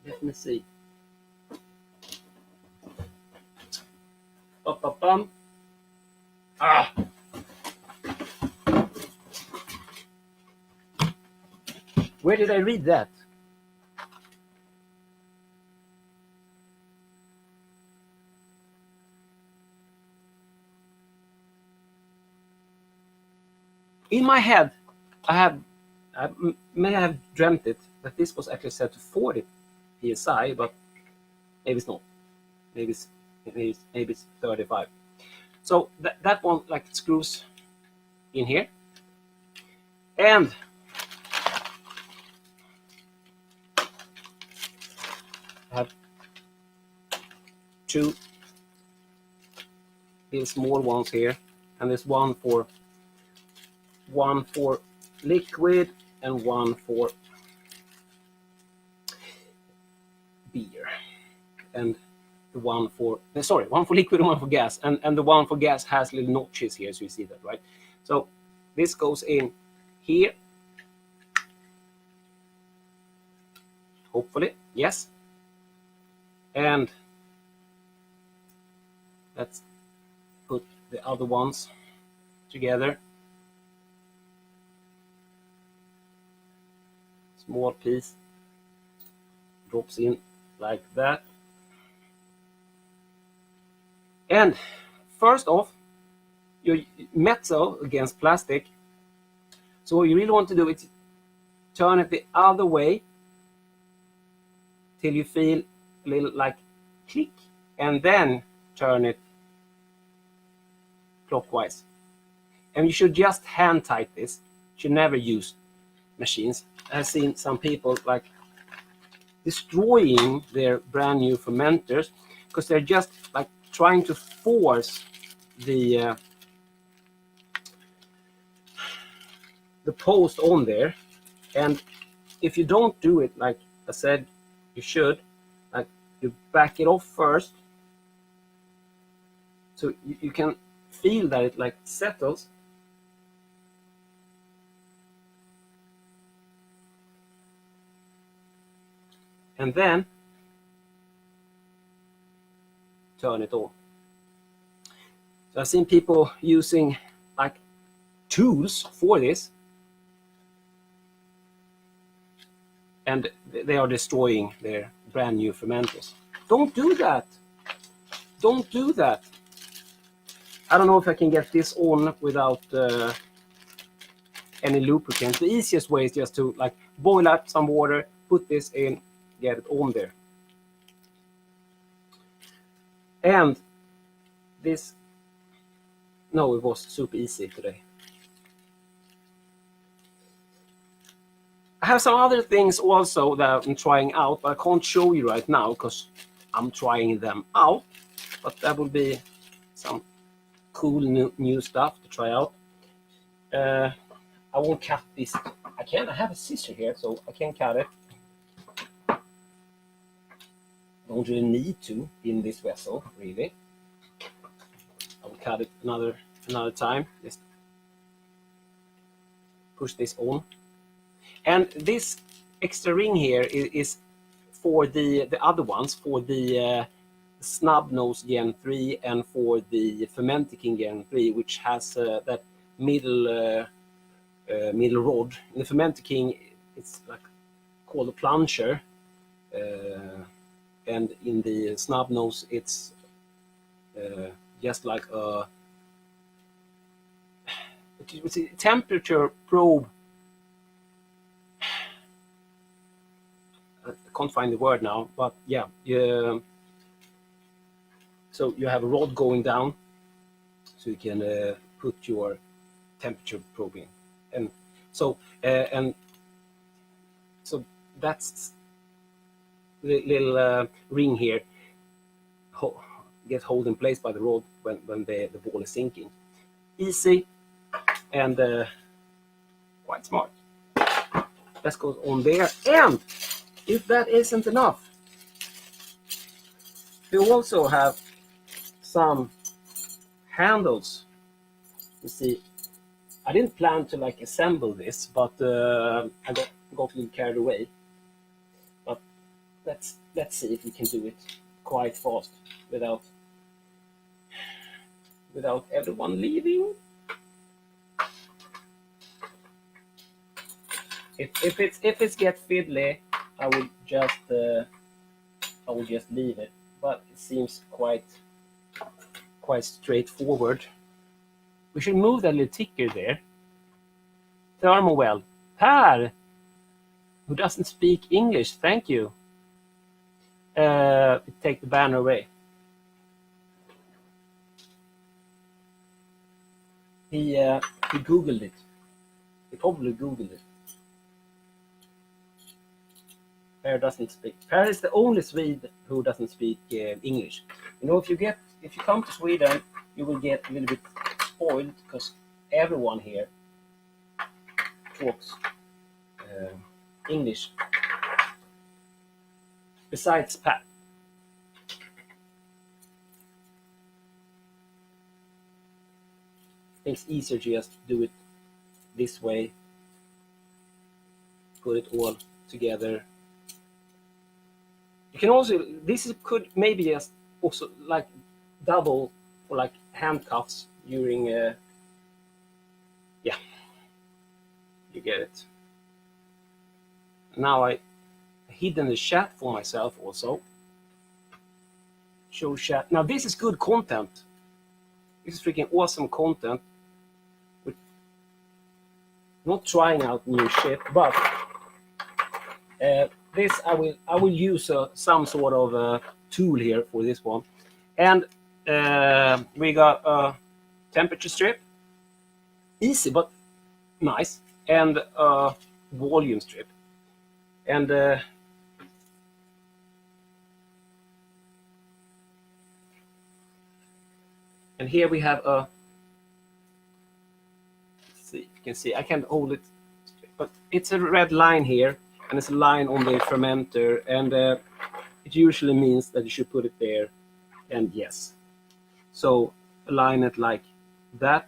let me see. Ah! Where did I read that? In my head, I may have dreamt it, that this was actually set to 40 psi, but maybe it's not. Maybe it's 35. So that one like screws in here, and I have 2 little small ones here, and there's one for liquid and one for beer, and the one for one for liquid and one for gas, and the one for gas has little notches here, so you see that, right? So this goes in here, hopefully, yes. And let's put the other ones together. Small piece drops in like that. And first off, your metal against plastic. So what you really want to do is turn it the other way till you feel a little like click, and then turn it clockwise. And you should just hand tight this. You should never use machines. I've seen some people like destroying their brand new fermenters because they're just like trying to force the post on there. And if you don't do it like I said you should, like you back it off first, so you can feel that it like settles. And then turn it on. So I've seen people using like tools for this, and they are destroying their brand new fermenters. Don't do that. Don't do that. I don't know if I can get this on without any lubricant. The easiest way is just to like boil up some water, put this in, get it on there. And this, no, it was super easy today. I have some other things also that I'm trying out, but I can't show you right now because I'm trying them out. But that will be some cool new stuff to try out. I won't cut this. I have a scissor here, so I can cut it. Don't really need to in this vessel, really. I will cut it another time. Just push this on. And this extra ring here is for the other ones, for the snub nose Gen 3 and for the Fermenting Gen 3, which has that middle rod. In the Fermenting, it's like called a plunger, and in the snub nose, it's just like a temperature probe. I can't find the word now, but yeah. So you have a rod going down, so you can put your temperature probe in, and so that's the little ring here get hold in place by the rod when the ball is sinking. Easy and quite smart. That goes on there. And if that isn't enough, we also have some handles. You see, I didn't plan to like assemble this, but I got a little carried away. But let's see if we can do it quite fast without everyone leaving. If it gets fiddly, I will just leave it. But it seems quite straightforward. We should move that little ticker there. Thermowell. Per, who doesn't speak English, thank you. Take the banner away. He Googled it. He probably Googled it. Per doesn't speak. Per is the only Swede who doesn't speak English. You know, if you come to Sweden, you will get a little bit spoiled because everyone here talks English. Besides Per. It's easier to just do it this way. Put it all together. You can also, could maybe just also like double for like handcuffs during, yeah, you get it. Now I hidden the chat for myself also. Show chat. Now this is good content. This is freaking awesome content. We're not trying out new shit, but this I will use some sort of tool here for this one, and we got a temperature strip, easy but nice, and a volume strip, and here we have a. Let's see if you can see. I can't hold it, but it's a red line here. And it's a line on the fermenter, and it usually means that you should put it there, and yes. So align it like that,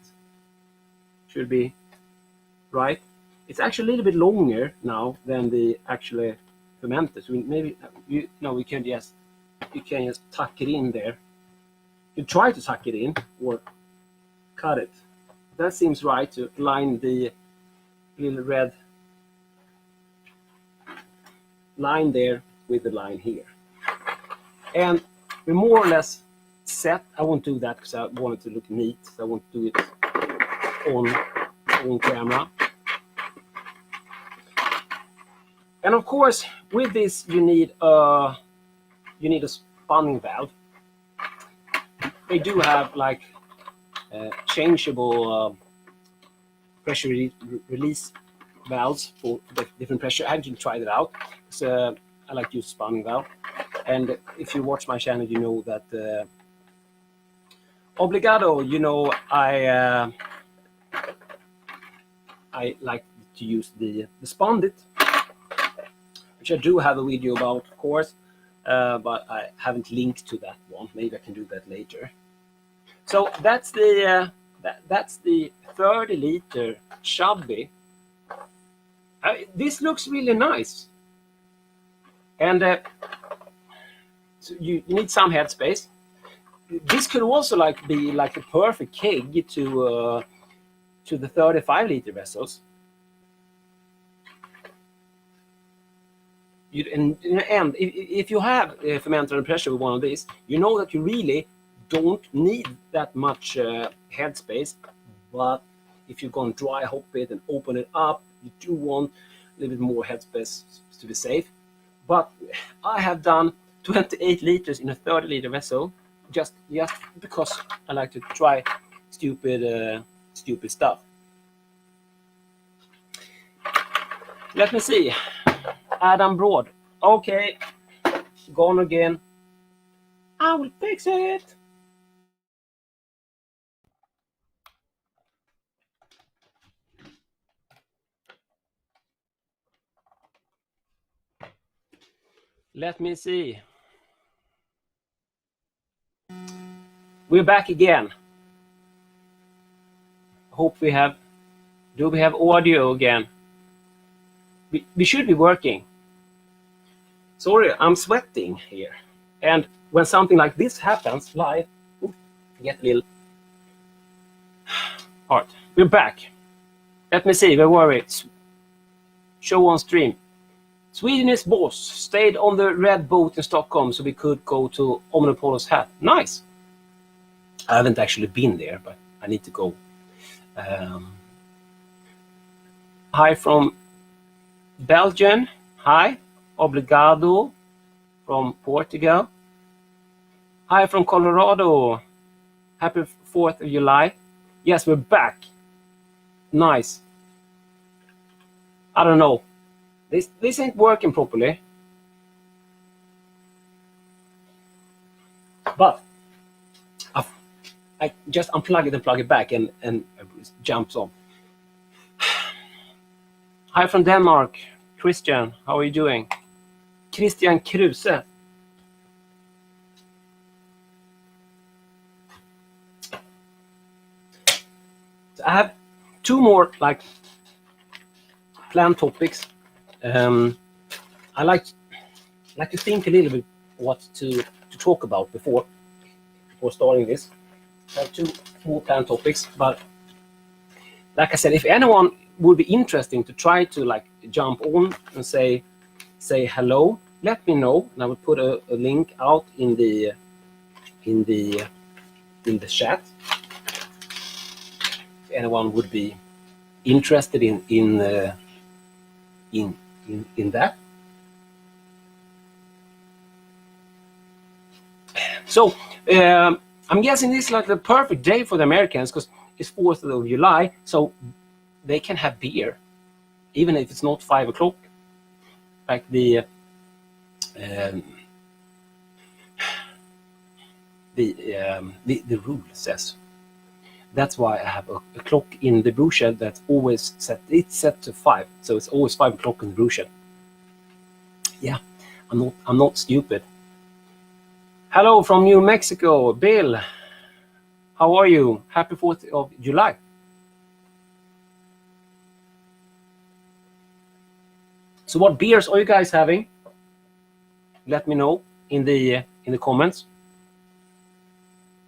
should be right. It's actually a little bit longer now than the actual fermenter, so maybe you can just tuck it in there. You try to tuck it in or cut it. That seems right to line the little red line there with the line here, and we're more or less set. I won't do that because I want it to look neat, so I won't do it on camera. And of course, with this you need a spinning valve. They do have like changeable pressure release valves for different pressure. I haven't tried it out. So I like to use spinning valve, and if you watch my channel, you know that obligado. You know, I like to use the spondit, which I do have a video about, of course, but I haven't linked to that one. Maybe I can do that later. So that's the 30-liter chubby. This looks really nice, and so you need some headspace. This could also be like a perfect keg to the 35-liter vessels. And if you have a fermenter under pressure with one of these, you know that you really don't need that much headspace. But if you're going to dry hop it and open it up, you do want a little bit more headspace to be safe. But I have done 28 liters in a 30-liter vessel just because I like to try stupid stuff. Let me see. Adam Broad. Okay, gone again. I will fix it. Let me see. We're back again. Hope we have. Do we have audio again? We should be working. Sorry, I'm sweating here. And when something like this happens live, I get a little hard. We're back. Let me see, where were we? Show on stream. Swedish boss stayed on the red boat in Stockholm so we could go to Omnipolo's hat. Nice. I haven't actually been there, but I need to go. Hi from Belgium. Hi. Obrigado from Portugal. Hi from Colorado. Happy 4th of July. Yes, we're back. Nice. I don't know. This ain't working properly. But I just unplug it and plug it back, and it jumps on. Hi from Denmark, Christian. How are you doing? Christian Kruse. So I have two more like planned topics. I like to think a little bit what to talk about before starting this. I have two more planned topics, but like I said, if anyone would be interesting to try to like jump on and say hello, let me know, and I will put a link out in the chat. If anyone would be interested in that. So I'm guessing this is like the perfect day for the Americans because it's 4th of July, so they can have beer, even if it's not 5 o'clock, like the rule says. That's why I have a clock in the brew shed that's always set. It's set to 5, so it's always 5 o'clock in the brew shed. Yeah, I'm not stupid. Hello from New Mexico, Bill. How are you? Happy 4th of July. So what beers are you guys having? Let me know in the comments.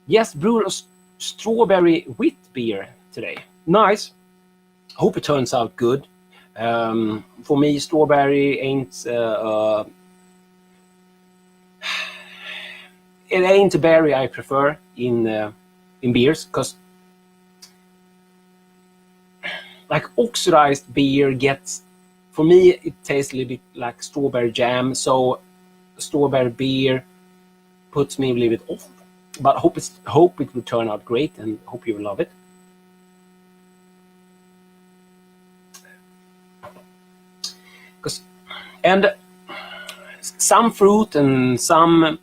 Yes, brewed a strawberry wheat beer today. Nice. Hope it turns out good. For me, strawberry ain't it ain't a berry I prefer in beers, because like oxidized beer gets, for me it tastes a little bit like strawberry jam, so strawberry beer puts me a little bit off. But hope it will turn out great, and hope you will love it. And some fruit and some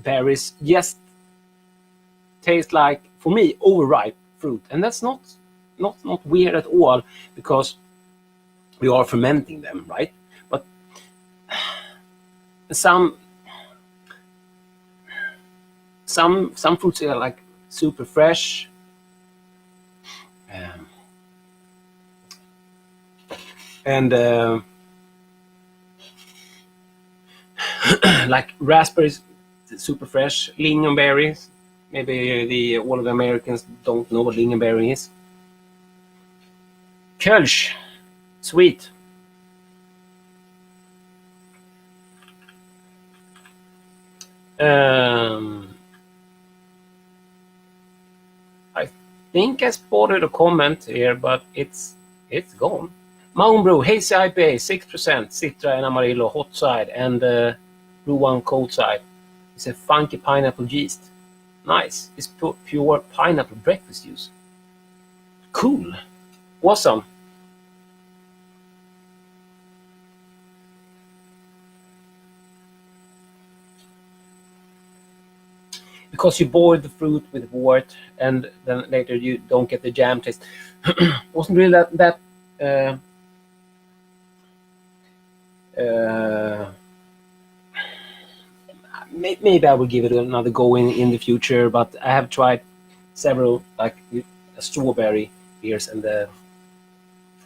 berries just taste like, for me, overripe fruit, and that's not weird at all, because we are fermenting them, right? But some fruits are like super fresh, and like raspberries, super fresh. Lingonberries, maybe all of the Americans don't know what lingonberry is. Kölsch, sweet. I think I spotted a comment here, but it's gone. Homebrew, hazy IPA, 6%, Citra and Amarillo, hot side, and Brew 1 cold side. It's a funky pineapple yeast. Nice. It's pure pineapple breakfast juice. Cool. Awesome. Because you boil the fruit with wort, and then later you don't get the jam taste. Wasn't really that maybe I will give it another go in the future, but I have tried several like strawberry beers, and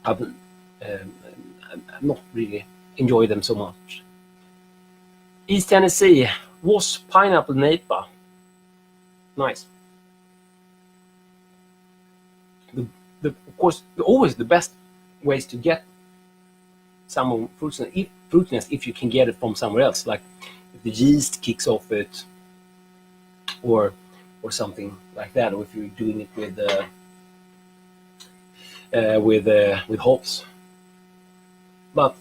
I've not really enjoyed them so much. East Tennessee, was pineapple Napa. Nice. Of course, always the best ways to get some fruitiness if you can get it from somewhere else, like if the yeast kicks off it, or something like that, or if you're doing it with hops. But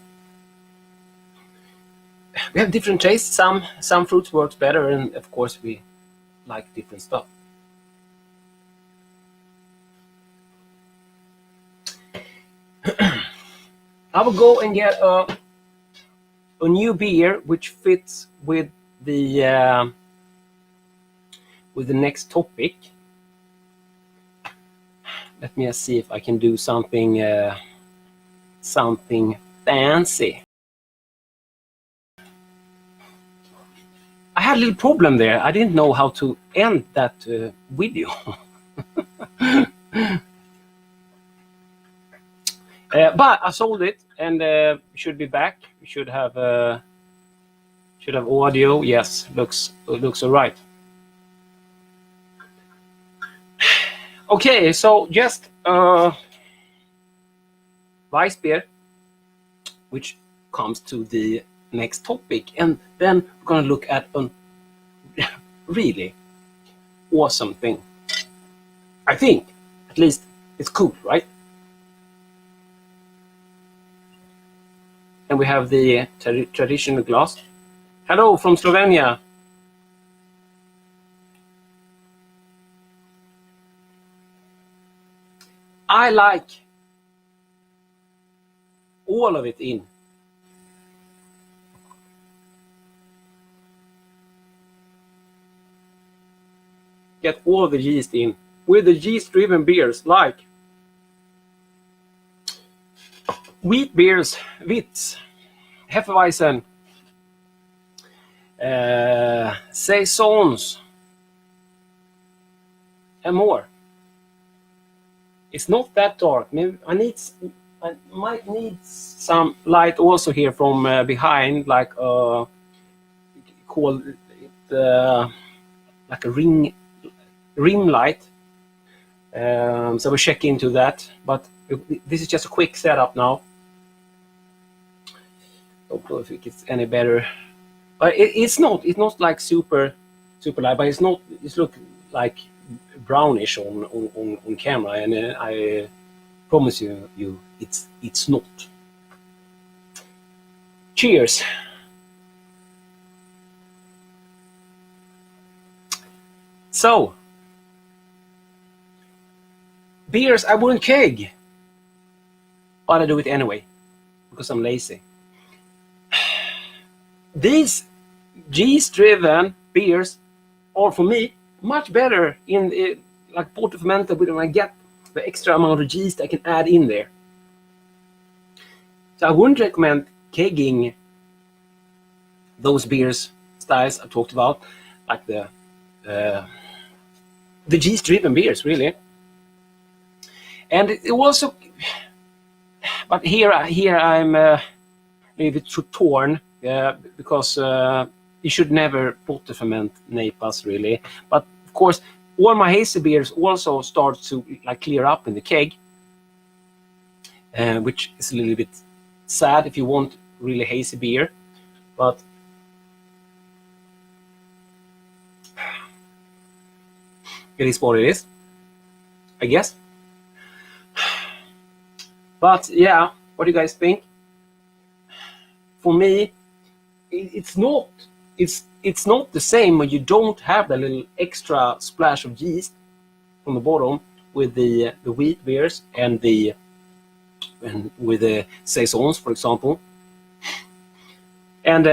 we have different tastes. Some fruits works better, and of course we like different stuff. I will go and get a new beer which fits with the with the next topic. Let me see if I can do something something fancy. I had a little problem there. I didn't know how to end that video. But I sold it, and should be back. We should have audio. Yes, looks alright. Okay, so just Weiss beer, which comes to the next topic, and then we're gonna look at a really awesome thing. I think, at least, it's cool, right? And we have the traditional glass. Hello from Slovenia. I like all of it in. Get all the yeast in. With the yeast-driven beers like wheat beers, Witz, Hefeweizen, Saisons, and more. It's not that dark. Maybe I might need some light also here from behind, like call it like a rim light. So we'll check into that. But this is just a quick setup now. Don't know if it gets any better. But it's not like super light, but it's look like brownish on camera, and I promise you it's not. Cheers. So beers I wouldn't keg, but I do it anyway because I'm lazy. These yeast-driven beers are, for me, much better in like porter fermented, when I get the extra amount of yeast I can add in there. So I wouldn't recommend kegging those beers styles I talked about, like the yeast-driven beers, really. And it also, but here I'm a little bit torn. Because you should never porter ferment NAPAs, really. But of course, all my hazy beers also start to like clear up in the keg, which is a little bit sad if you want really hazy beer. But it is what it is, I guess. But yeah, what do you guys think? For me, it's not the same when you don't have the little extra splash of yeast from the bottom with the wheat beers and with the saisons, for example. And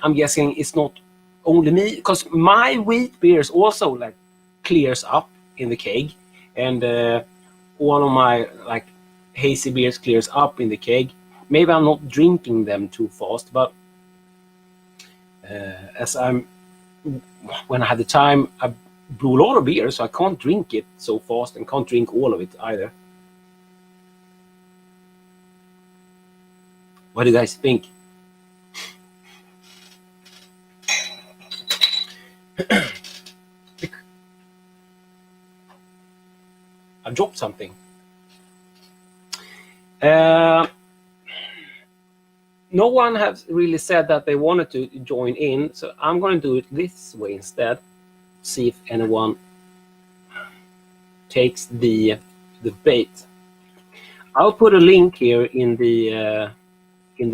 I'm guessing it's not only me, because my wheat beers also like clears up in the keg, and all of my like hazy beers clears up in the keg. Maybe I'm not drinking them too fast, but when I had the time, I brew a lot of beer, so I can't drink it so fast and can't drink all of it either. What do you guys think? I dropped something. No one has really said that they wanted to join in, so I'm going to do it this way instead. See if anyone takes the bait. I'll put a link here in the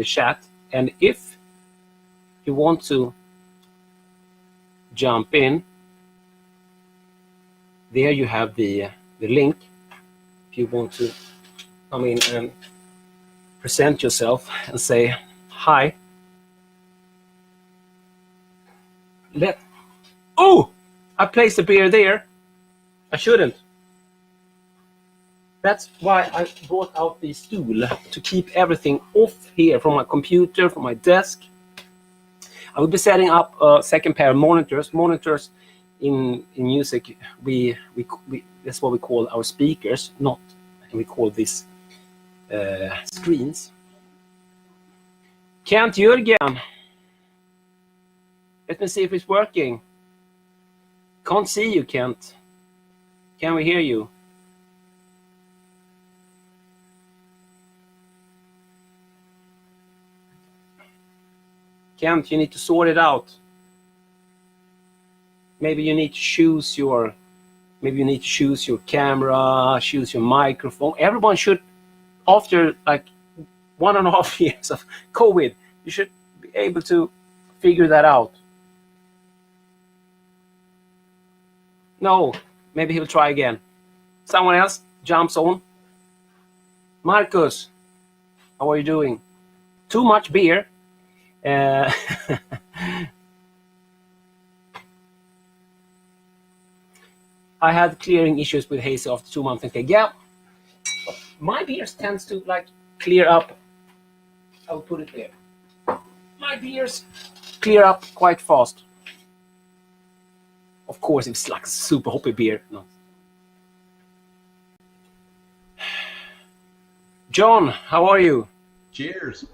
chat, and if you want to jump in, there you have the link. If you want to come in and present yourself and say hi. Oh, I placed the beer there. I shouldn't. That's why I brought out the stool, to keep everything off here from my computer, from my desk. I will be setting up a second pair of monitors. Monitors in music, we that's what we call our speakers, not we call this screens. Kent Jürgen. Let me see if it's working. Can't see you, Kent. Can we hear you? Kent, you need to sort it out. Maybe you need to choose your camera, choose your microphone. Everyone should, after like 1.5 years of COVID, you should be able to figure that out. No, maybe he'll try again. Someone else jumps on. Marcus, how are you doing? Too much beer. I had clearing issues with hazy after 2 months. Yeah, my beers tends to like clear up. I'll put it there. My beers clear up quite fast. Of course, if it's like super hoppy beer. No. John, how are you? Cheers.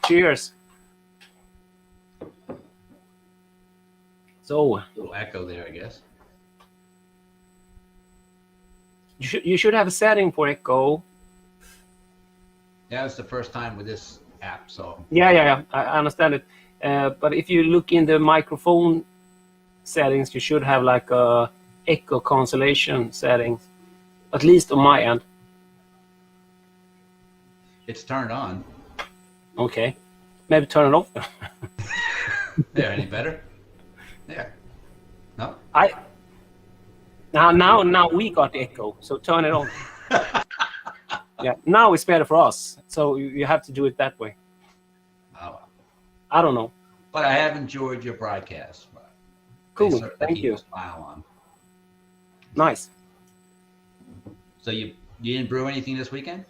Cheers. So, a little echo there, I guess. You should have a setting for echo. Yeah, it's the first time with this app, so. Yeah. I understand it. But if you look in the microphone settings, you should have like a echo cancellation settings, at least on my end. It's turned on. Okay, maybe turn it off. There, any better? There. No. Now we got the echo, so turn it on. Yeah, now it's better for us. So you have to do it that way. Oh. I don't know. But I have enjoyed your broadcast. Cool. Thank you. Smile on. Nice. So you didn't brew anything this weekend?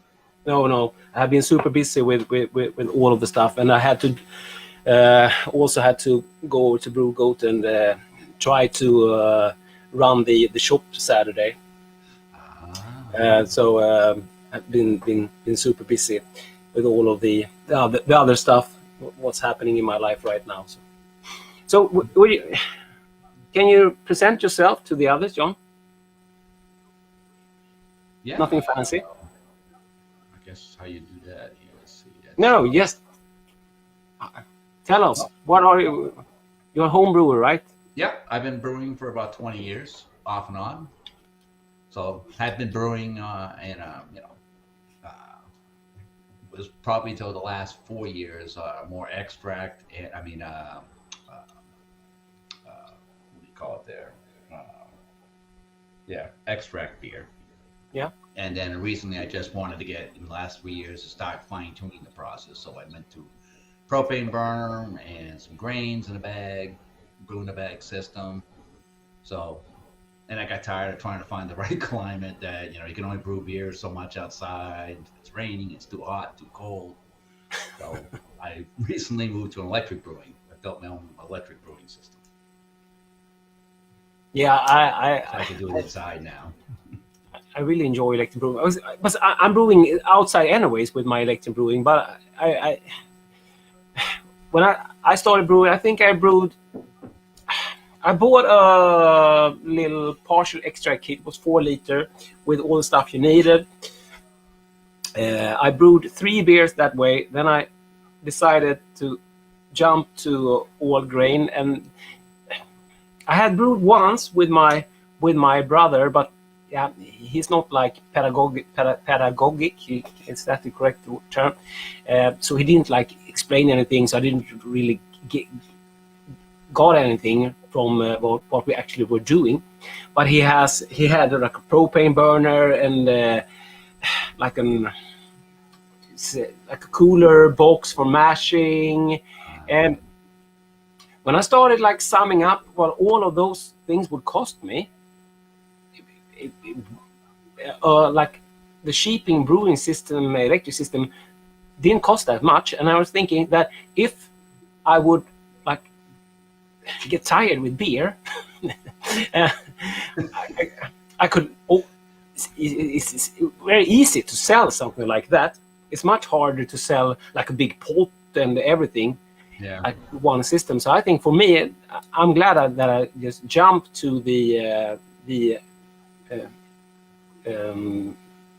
No. I've been super busy with all of the stuff, and I had to also had to go over to Brew Goat and try to run the shop Saturday. So I've been super busy with all of the other stuff. What's happening in my life right now? So can you present yourself to the others, John? Yeah. Nothing fancy. I guess how you do that. Let's see. No, yes. Tell us, what are you? You're a home brewer, right? Yeah, I've been brewing for about 20 years, off and on. So I've been brewing, was probably till the last 4 years, more extract. What do you call it there? Extract beer. Yeah. And then recently, I just wanted to get in the last 3 years to start fine tuning the process. So I went to propane burner and some grains in a bag, brew in a bag system. So, and I got tired of trying to find the right climate that, you can only brew beer so much outside. It's raining, it's too hot, too cold. So I recently moved to an electric brewing. I built my own electric brewing system. Yeah, I can do it inside now. I really enjoy electric brewing. I'm brewing outside anyways with my electric brewing, but when I started brewing, I think I bought a little partial extract kit. It was 4 liter with all the stuff you needed. I brewed 3 beers that way. Then I decided to jump to all grain, and I had brewed once with my brother, but yeah, he's not like pedagogic. Is that the correct term? So he didn't like explain anything. So I didn't really got anything from what we actually were doing. But he had like a propane burner and like a cooler box for mashing. And when I started like summing up all of those things would cost me, like the shipping brewing system, electric system, didn't cost that much. And I was thinking that if I would like get tired with beer, I could. Oh, it's very easy to sell something like that. It's much harder to sell like a big pot and everything, like one system. So I think for me, I'm glad that I just jumped to the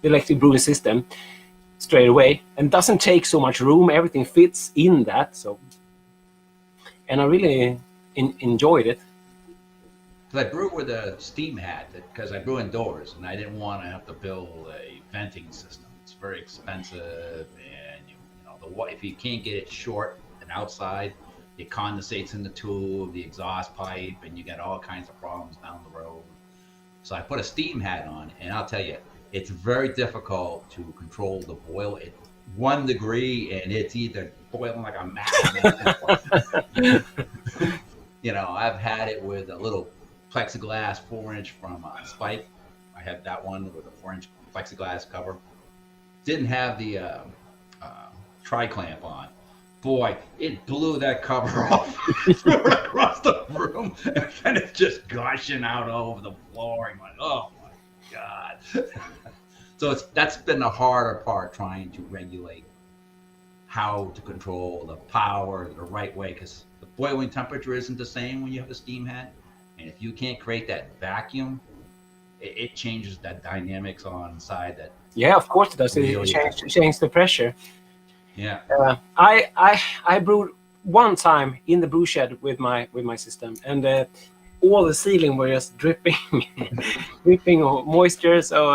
electric brewing system straight away, and doesn't take so much room. Everything fits in that. So, and I really enjoyed it. I brew with a steam hat because I brew indoors, and I didn't want to have to build a venting system. It's very expensive, and if you can't get it short and outside, it condensates in the tube, the exhaust pipe, and you get all kinds of problems down the road. So I put a steam hat on, and I'll tell you, it's very difficult to control the boil at 1 degree, and it's either boiling like a madman. I've had it with a little plexiglass 4-inch from Spike. I had that one with a 4-inch plexiglass cover. Didn't have the tri-clamp on. Boy, it blew that cover off across the room, and it's just gushing out all over the floor. And like, oh my God. So that's been the harder part, trying to regulate how to control the power the right way, because the boiling temperature isn't the same when you have the steam hat. And if you can't create that vacuum, it changes that dynamics on side. That of course it does. It changes the pressure. Yeah. I brewed one time in the brew shed with my system, and all the ceiling were just dripping moisture. So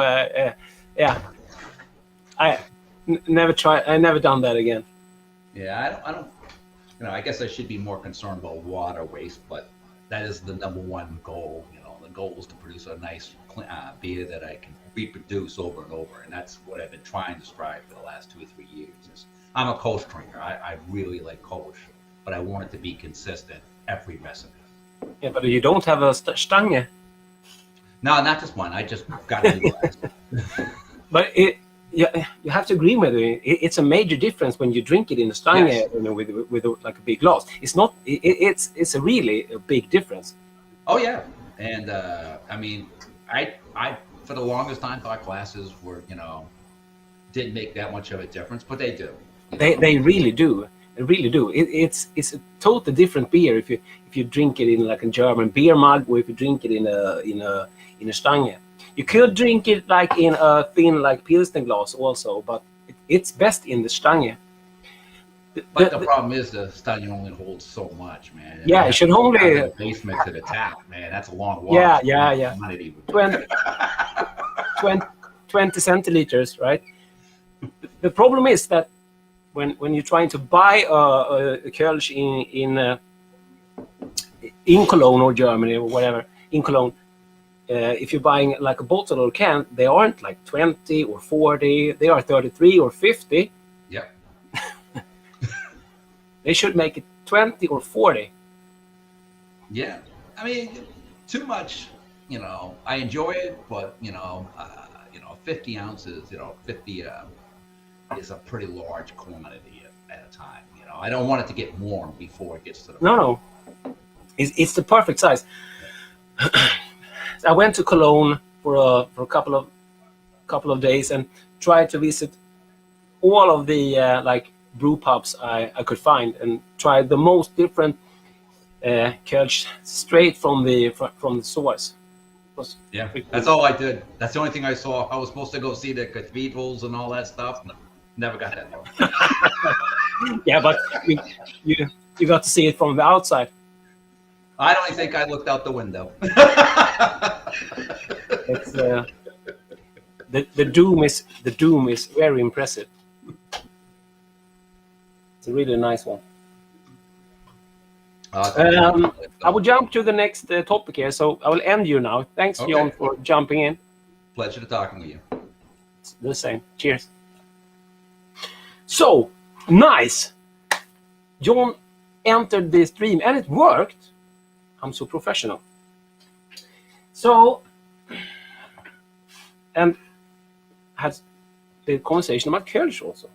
I never done that again. Yeah, I don't. I guess I should be more concerned about water waste, but that is the number one goal. The goal is to produce a nice beer that I can reproduce over and over, and that's what I've been trying to strive for the last 2 or 3 years. I'm a Kolsch drinker. I really like Kolsch, but I want it to be consistent every recipe. Yeah, but you don't have a Stange. No, not just one. I just got a new glass. But you have to agree with me. It's a major difference when you drink it in a Stange, yes, with like a big glass. It's not. It's a really a big difference. Oh yeah, and I mean, I for the longest time thought glasses were didn't make that much of a difference, but they do. They really do. They really do. It's a totally different beer if you drink it in like a German beer mug, or if you drink it in a Stange. You could drink it like in a thin like Pilsner glass also, but it's best in the Stange. But the problem is the Stange only holds so much, man. Yeah, it should only the basement to the tap, man. That's a long walk. Yeah. 20 centiliters, right? The problem is that when you're trying to buy a Kölsch in Cologne or Germany or whatever, in Cologne, if you're buying like a bottle or can, they aren't like 20 or 40, they are 33 or 50. Yep. They should make it 20 or 40. Yeah. I mean, too much, I enjoy it, but, 50 ounces, 50 is a pretty large quantity at a time. I don't want it to get warm before it gets to the... No. It's the perfect size. I went to Cologne for a couple of days and tried to visit all of the like brew pubs I could find, and tried the most different Kölsch straight from the source. Yeah, that's all I did. That's the only thing I saw. I was supposed to go see the cathedrals and all that stuff. Never got that far. Yeah, but you got to see it from the outside. I don't think I looked out the window. It's the doom is very impressive. It's a really nice one. I will jump to the next topic here, so I will end you now. Thanks, okay, John, for jumping in. Pleasure to talking with you. It's the same. Cheers. So, nice. John entered the stream, and it worked. I'm so professional. So, and had the conversation about Kölsch also.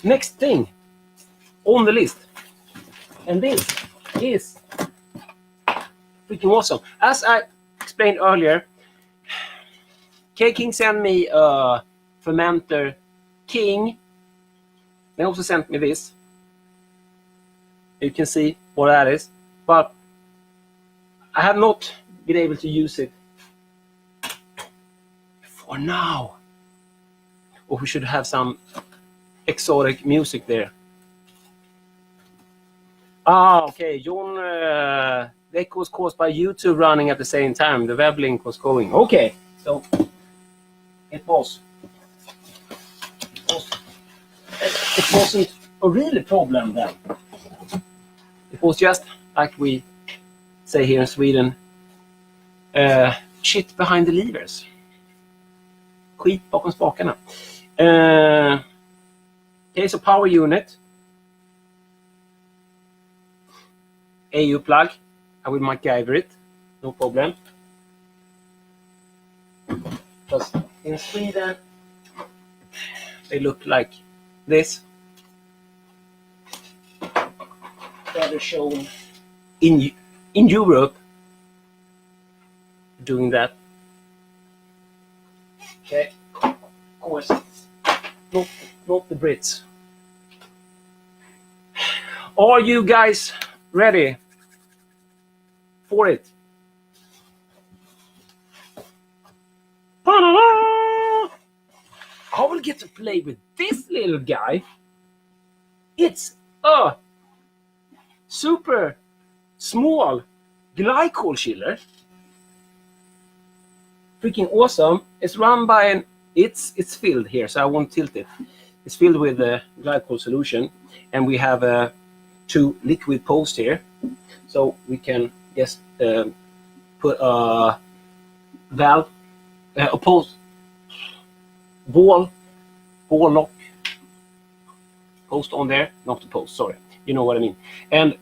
Next thing on the list, and this is freaking awesome. As I explained earlier, K-King sent me a Fermenter King. They also sent me this. You can see what that is, but I have not been able to use it for now. Or we should have some exotic music there. Ah, okay. John, that was caused by YouTube running at the same time. The web link was going. Okay, so it wasn't a really problem then. It was just like we say here in Sweden, shit behind the levers. Skit bakom spakarna. Okay, so power unit. AU plug. I will MacGyver it. No problem. Because in Sweden, they look like this. Better shown in Europe doing that. Okay, of course, not the Brits. Are you guys ready for it? I will get to play with this little guy. It's a super small glycol chiller. Freaking awesome. It's run by an it's filled here, so I won't tilt it. It's filled with a glycol solution, and we have 2 liquid posts here, so we can just put a valve, a post, ball lock post on there, not the post, sorry, you know what I mean, and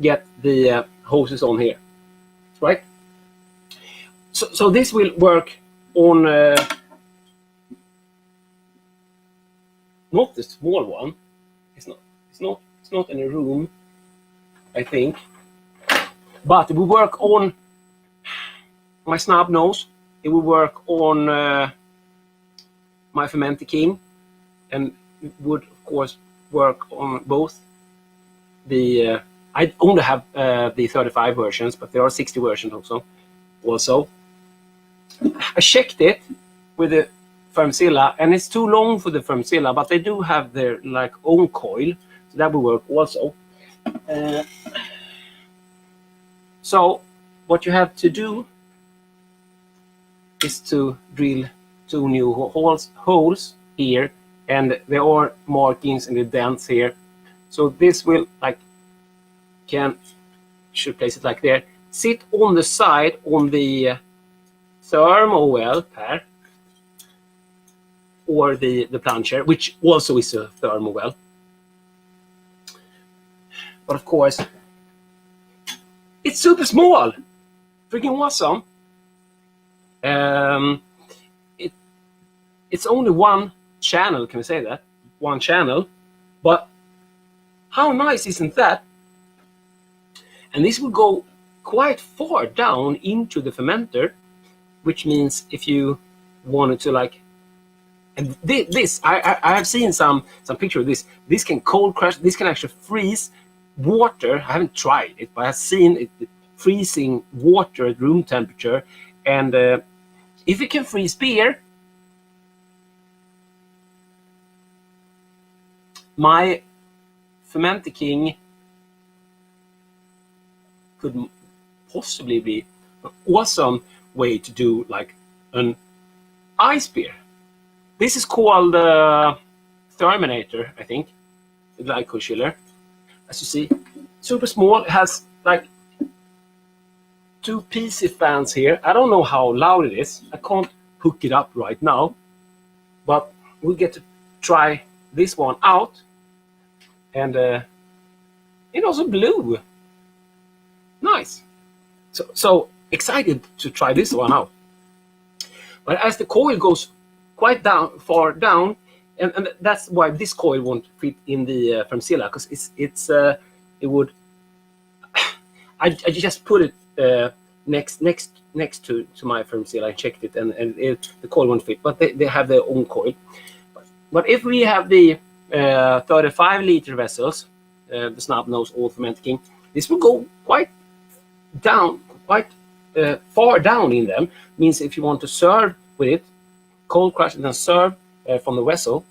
get the hoses on here, right? So this will work on not the small one. It's not in a room, I think, but it will work on my snub nose. It will work on my Fermenting King, and it would of course work on both the. I only have the 35 versions, but there are 60 versions also. I checked it with the Fermzilla, and it's too long for the Fermzilla, but they do have their like own coil, so that will work also. So what you have to do is to drill 2 new holes here, and there are markings in the dents here. So this will should place it like there. Sit on the side on the thermo well pair, or the plunger, which also is a thermo well. But of course, it's super small, freaking awesome. It's only 1 channel, can we say that? 1 channel, but how nice isn't that? And this will go quite far down into the fermenter, which means if you wanted to and this I have seen some picture of this. This can cold crash. This can actually freeze water. I haven't tried it, but I've seen it freezing water at room temperature. And if it can freeze beer, my Fermenting King could possibly be an awesome way to do like an ice beer. This is called Therminator, I think, the glycol chiller. As you see, super small. It has like 2 PC fans here. I don't know how loud it is. I can't hook it up right now, but we'll get to try this one out. and it also blew. Nice. So excited to try this one out. But as the coil goes quite far down, and that's why this coil won't fit in the Fermzilla, because it would. I just put it next to my Fermzilla. I checked it, and the coil won't fit. But they have their own coil. But if we have the 35-liter vessels, the snub nose all Fermenting, this will go quite down, quite far down in them. Means if you want to serve with it, cold crush and then serve from the vessel,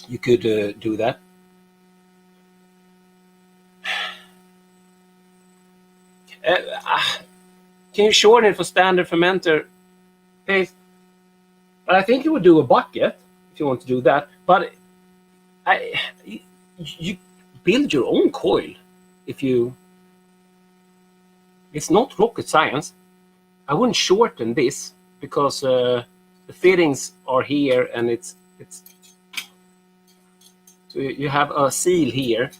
you could do that. Can you shorten it for standard fermenter paste? But I think you would do a bucket if you want to do that. But you build your own coil if you. It's not rocket science. I wouldn't shorten this because the fittings are here, and it's so you have a seal here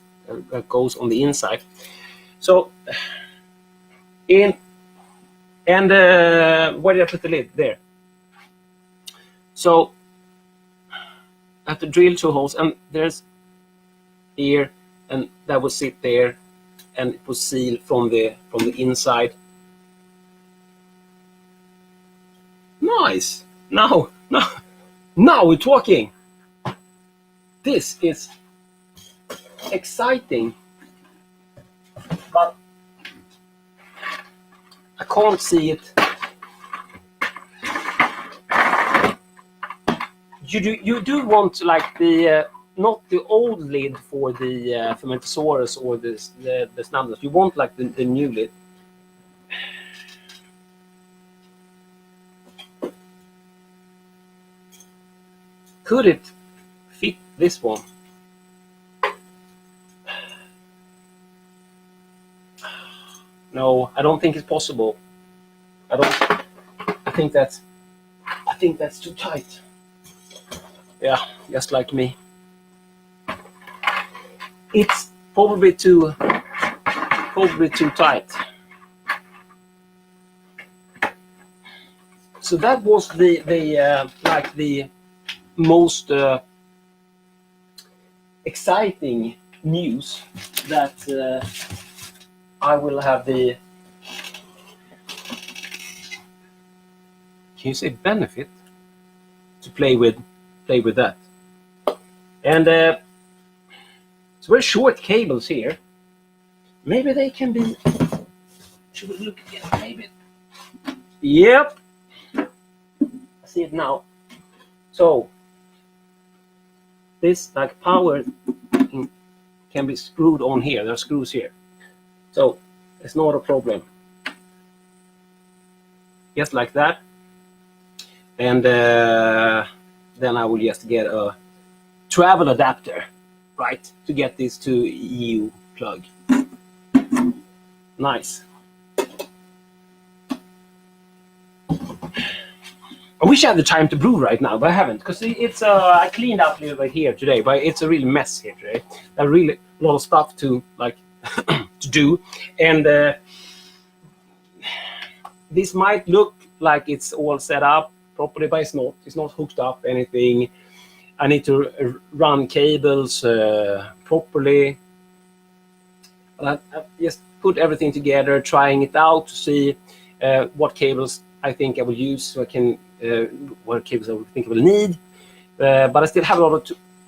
that goes on the inside. So where did I put the lid? There. So I have to drill 2 holes, and there's here, and that will sit there, and it will seal from the inside. Nice. Now we're talking. This is exciting, but I can't see it. You do want like the not the old lid for the Fermentosaurus or the snub nose. You want like the new lid. Could it fit this one? No, I don't think it's possible. I think that's too tight. Yeah, just like me. It's probably too tight. So that was the most exciting news, that I will have the, can you say benefit, to play with that. And it's very short cables here. Maybe they can be, should we look again? Maybe. Yep. I see it now. So this like power can be screwed on here. There are screws here. So it's not a problem. Just like that. And then I will just get a travel adapter, right, to get this to EU plug. Nice. I wish I had the time to brew right now, but I haven't, because it's I cleaned up a little bit here today, but it's a real mess here today. There's really a lot of stuff to like to do, and this might look like it's all set up properly, but it's not. It's not hooked up anything. I need to run cables properly. I just put everything together, trying it out to see what cables I think I will use, so I can what cables I think I will need. But I still have a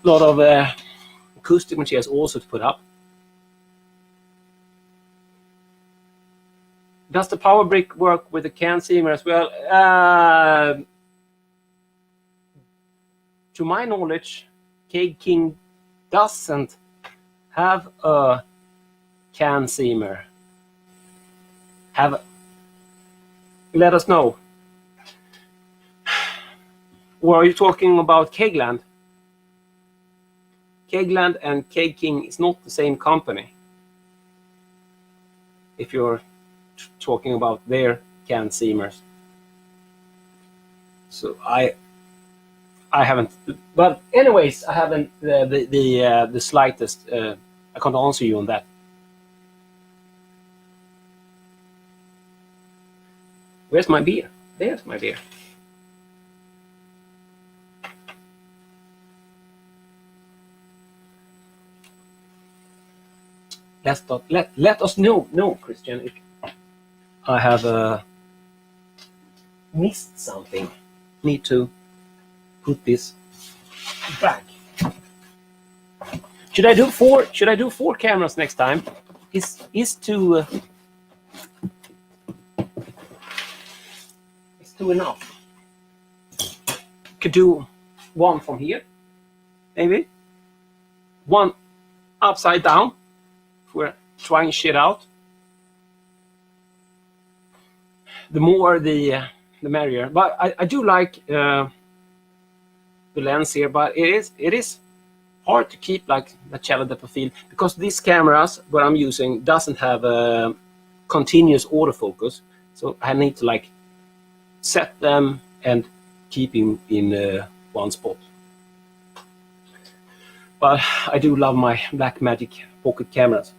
lot of acoustic materials also to put up. Does the power brick work with the can seamer as well? To my knowledge, Kveik King doesn't have a can seamer. Let us know. Or are you talking about Kegland? Kegland and Kveik King is not the same company. If you're talking about their can seamers. So I haven't. But anyways, I haven't the slightest. I can't answer you on that. Where's my beer? There's my beer. Let us know, Christian, if I have missed something. Need to put this back. Should I do four? Should I do 4 cameras next time? Is two enough? Could do one from here, maybe. One upside down. If we're trying shit out. The more the merrier. But I do like the lens here, but it is hard to keep like the shallow depth of field because these cameras what I'm using doesn't have a continuous autofocus, so I need to like set them and keep him in one spot. But I do love my Blackmagic pocket cameras.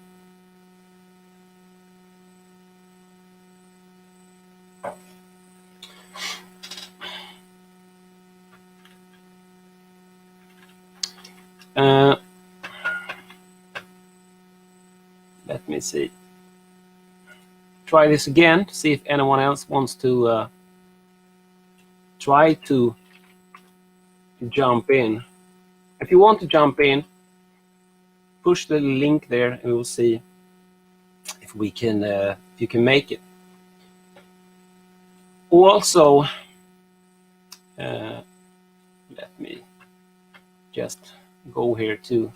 Let me see. Try this again to see if anyone else wants to try to jump in. If you want to jump in, push the link there and we'll see if we can if you can make it. Also, let me just go here to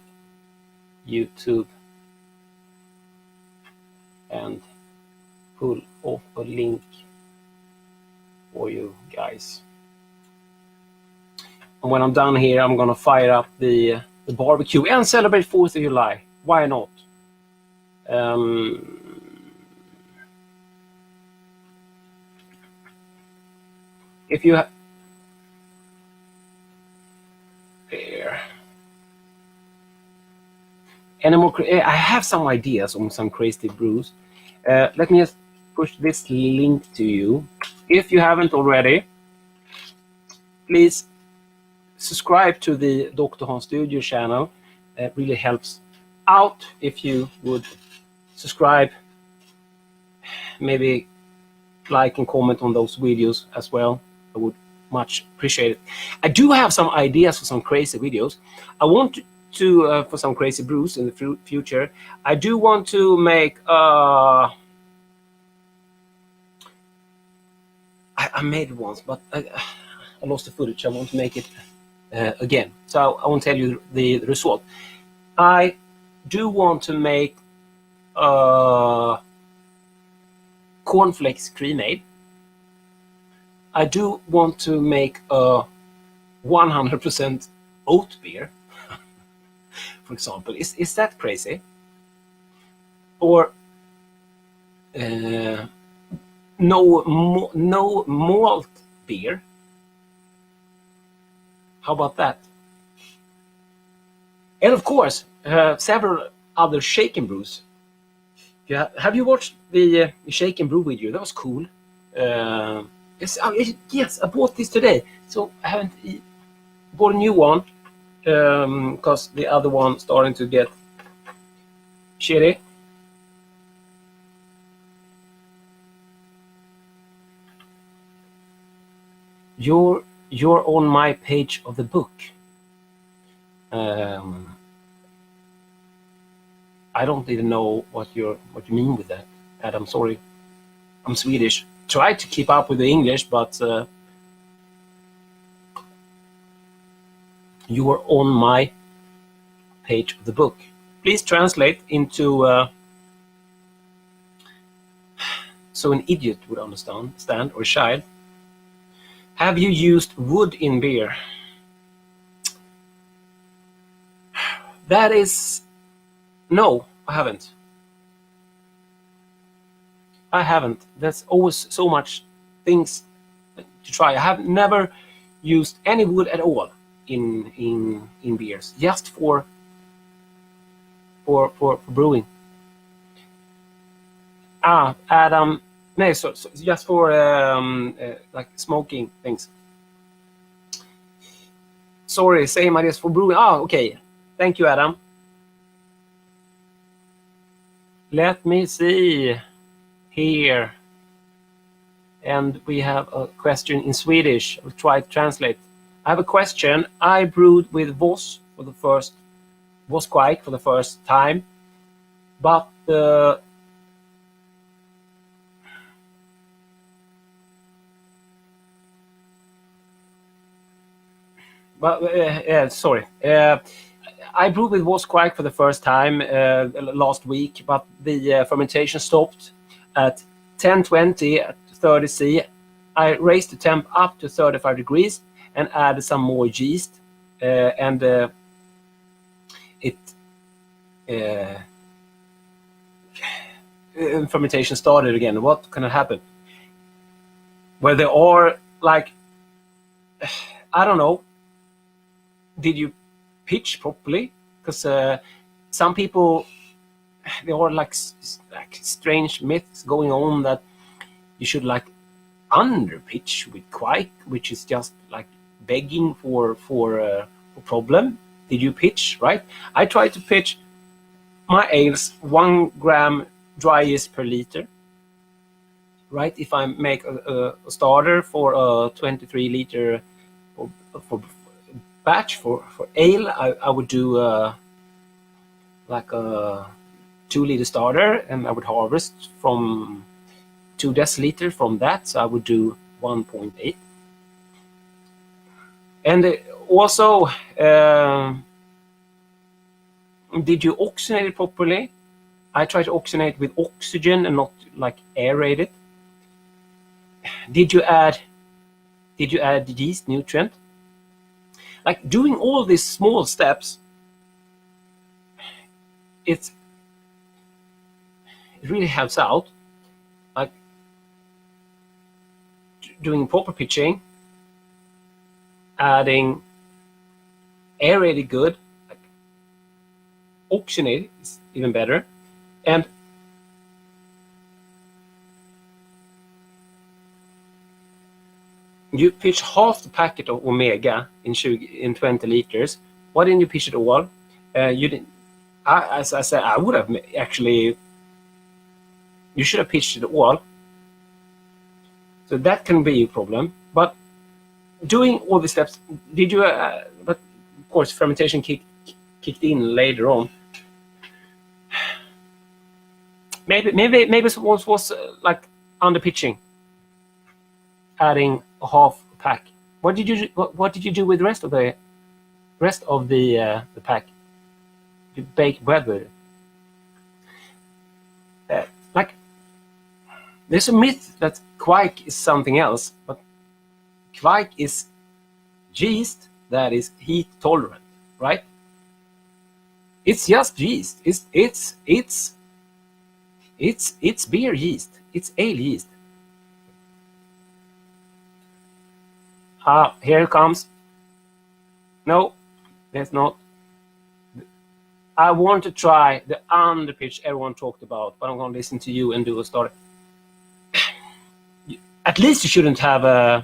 YouTube and pull off a link for you guys. And when I'm done here, I'm gonna fire up the barbecue and celebrate 4th of July. Why not? If you there. Any more? I have some ideas on some crazy brews. Let me just push this link to you. If you haven't already, please subscribe to the Dr. Hans Studio channel. It really helps out if you would subscribe, maybe like and comment on those videos as well. I would much appreciate it. I do have some ideas for some crazy videos. I want to for some crazy brews in the future. I do want to make I made it once, but I lost the footage. I want to make it again, so I won't tell you the result. I do want to make cornflakes cremade. I do want to make a 100% oat beer, for example. Is that crazy? Or no malt beer? How about that? And of course, several other shake and brews. Yeah, have you watched the shake and brew video? That was cool. Yes, I bought this today, so I haven't bought a new one because the other one starting to get shitty. You're on my page of the book. I don't even know what you mean with that, Adam. Sorry, I'm Swedish. Try to keep up with the English, but you are on my page of the book. Please translate into so an idiot would understand, or a child. Have you used wood in beer? That is, no, I haven't. I haven't. There's always so much things to try. I have never used any wood at all. in beers, just for brewing. Adam, no, so just for like smoking things. Sorry, same ideas for brewing. Okay. Thank you, Adam. Let me see here. And we have a question in Swedish. I'll try to translate. I have a question. I brewed with Voss Kveik for the first time, but sorry. I brewed with Voss Kveik for the first time last week, but the fermentation stopped at 1020 at 30 C. I raised the temp up to 35 degrees and added some more yeast, and fermentation started again. What can happen? Well, there are like, I don't know. Did you pitch properly? Because some people, there are like strange myths going on that you should like under pitch with Kveik, which is just like begging for a problem. Did you pitch right? I try to pitch my ales 1 gram dry yeast per liter. Right? If I make a starter for a 23 liter for batch for ale, I would do like a 2 liter starter, and I would harvest from 2 deciliter from that, so I would do 1.8. And also, did you oxygenate it properly? I try to oxygenate with oxygen and not like aerate it. Did you add yeast nutrient? Like doing all these small steps, it really helps out. Like doing proper pitching, adding aerated good, like oxygenate is even better, and you pitch half the packet of Omega in 20 liters. Why didn't you pitch it all? You didn't. As I said, I would have actually. You should have pitched it all. So that can be a problem. But doing all the steps, did you? But of course, fermentation kicked in later on. Maybe someone was like under pitching, adding a half pack. What did you do with the rest of the pack? You bake bread with it. Like there's a myth that Kveik is something else, but Kveik is yeast that is heat tolerant, right? It's just yeast. It's beer yeast. It's ale yeast. Here it comes. No, that's not. I want to try the underpitch everyone talked about, but I'm going to listen to you and do a starter. At least you shouldn't have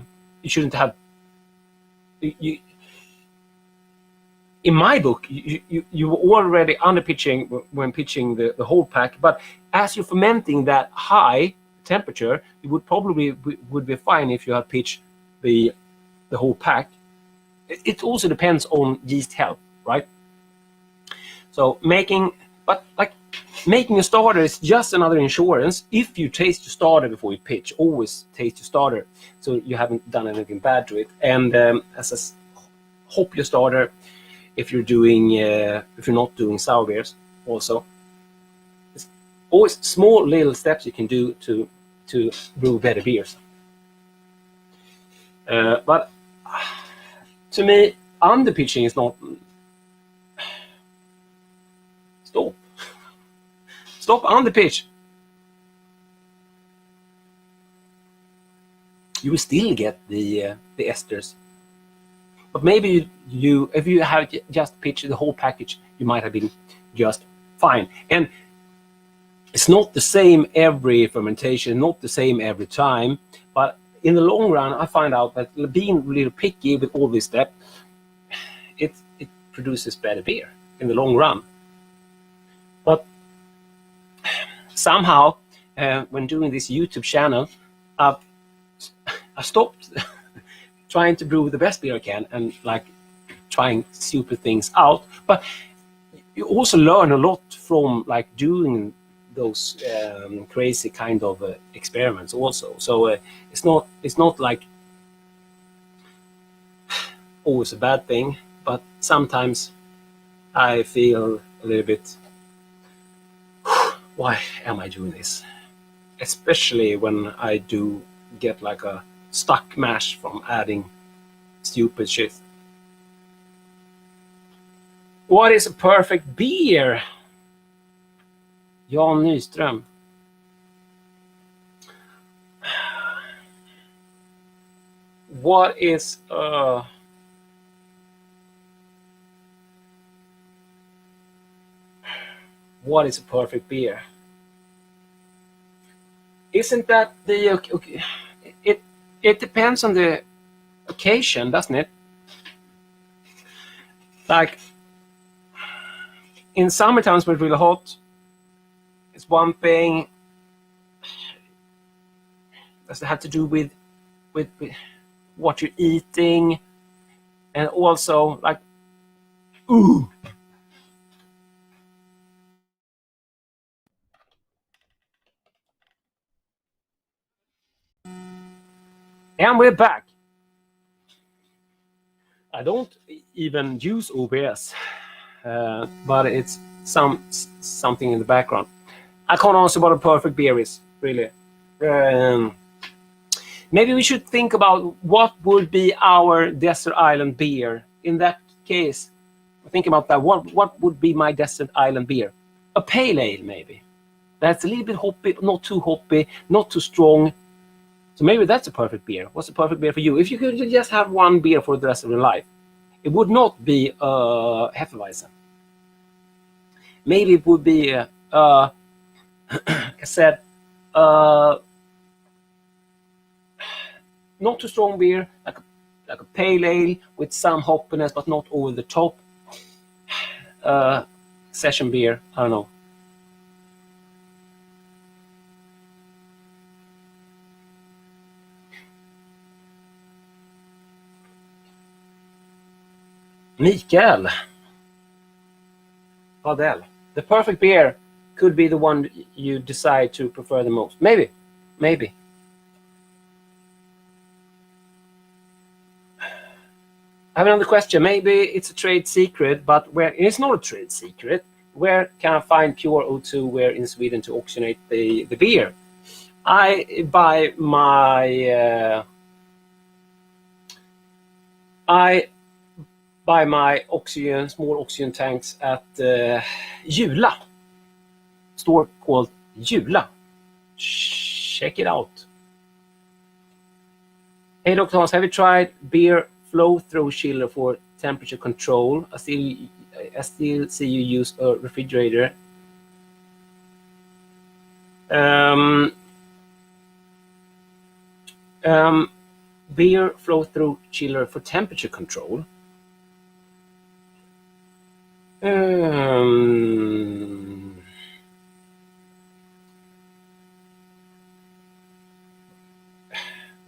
in my book, you were already underpitching when pitching the whole pack, but as you're fermenting that high temperature, you would probably would be fine if you had pitched the whole pack. It also depends on yeast health, right? So making a starter is just another insurance. If you taste your starter before you pitch, always taste your starter, so you haven't done anything bad to it. And as a hop your starter, if you're not doing sour beers, also, it's always small little steps you can do to brew better beers. But to me, underpitching is not. Stop underpitch. You will still get the esters. But maybe if you have just pitched the whole package, you might have been just fine. And it's not the same every fermentation, not the same every time, but in the long run, I find out that being really picky with all this steps, it produces better beer in the long run. But somehow, when doing this YouTube channel, I stopped trying to brew the best beer I can and like trying stupid things out. But you also learn a lot from like doing those crazy kind of experiments also. So it's not like always a bad thing, but sometimes I feel a little bit, why am I doing this? Especially when I do get like a stuck mash from adding stupid shit. What is a perfect beer? Jan Nyström. What is a perfect beer? Isn't that the okay, it depends on the occasion, doesn't it? Like in summer times when it's really hot, it's one thing. Does it have to do with what you're eating, and also like, ooh. And we're back. I don't even use OBS, but it's something in the background. I can't answer what a perfect beer is, really. Maybe we should think about what would be our desert island beer. In that case, think about that. What would be my desert island beer? A pale ale, maybe. That's a little bit hoppy, not too hoppy, not too strong. So maybe that's a perfect beer. What's a perfect beer for you? If you could just have one beer for the rest of your life, it would not be Hefeweizen. Maybe it would be, like I said, not too strong beer, like a pale ale with some hoppiness, but not over the top. Session beer, I don't know. Mikael Adel. The perfect beer could be the one you decide to prefer the most. Maybe. I have another question. Maybe it's a trade secret, but where it's not a trade secret. Where can I find pure O2 where in Sweden to oxygenate the beer? I buy my small oxygen tanks at Jula. Store called Jula. Check it out. Hey Dr. Hans, have you tried beer flow-through chiller for temperature control? I still see you use a refrigerator. Beer flow-through chiller for temperature control.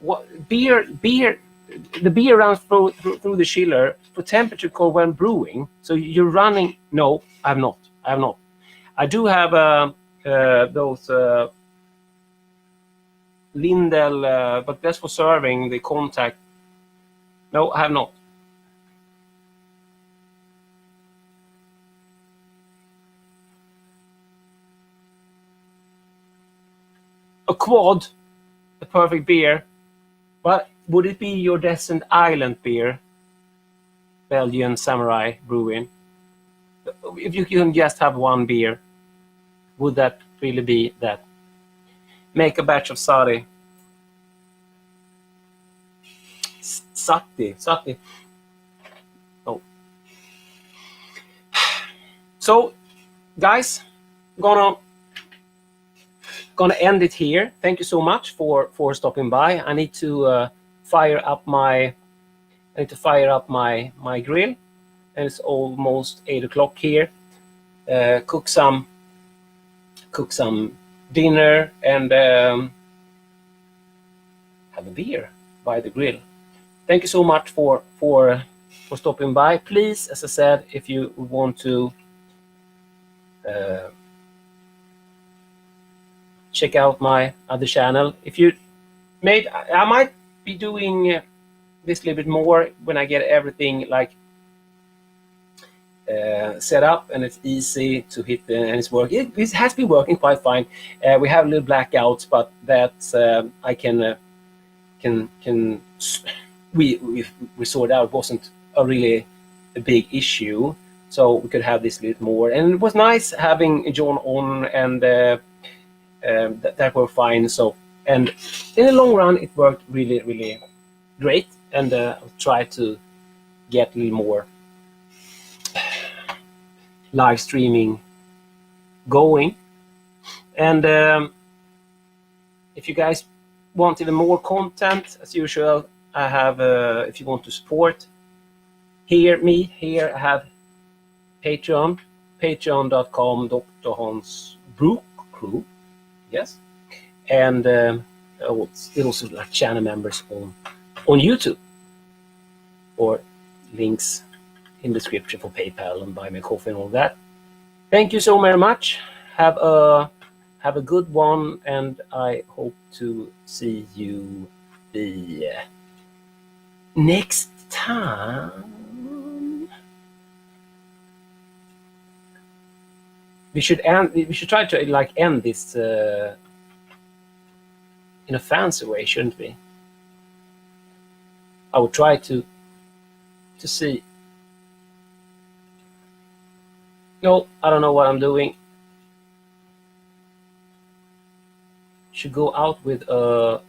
What beer? The beer runs through the chiller for temperature control when brewing. So you're running. No, I have not. I do have those Lindel, but that's for serving the contact. No, I have not. A quad, a perfect beer. But would it be your desert island beer? Belgian Samurai Brewing. If you can just have one beer, would that really be that? Make a batch of Sari. Sati. Oh. So, guys, gonna end it here. Thank you so much for stopping by. I need to fire up my grill, and it's almost 8 o'clock here. Cook some dinner and have a beer by the grill. Thank you so much for stopping by. Please, as I said, if you want to check out my other channel. If you I might be doing this a little bit more when I get everything like set up and it's easy to hit and it's working. It has been working quite fine. We have little blackouts, but that's I can we sorted out. It wasn't a really a big issue, so we could have this a little more. And it was nice having John on, and that were fine. So, and in the long run, it worked really great. And I'll try to get a little more live streaming going. And if you guys want even more content, as usual, I have if you want to support me here, I have Patreon, patreon.com Dr. Hans Brew Crew, yes, and also like channel members on YouTube, or links in the description for PayPal and buy me a coffee and all that. Thank you so very much. Have a good one, and I hope to see you the next time. We should try to like end this in a fancy way, shouldn't we? I will try to see. No, I don't know what I'm doing. Should go out with a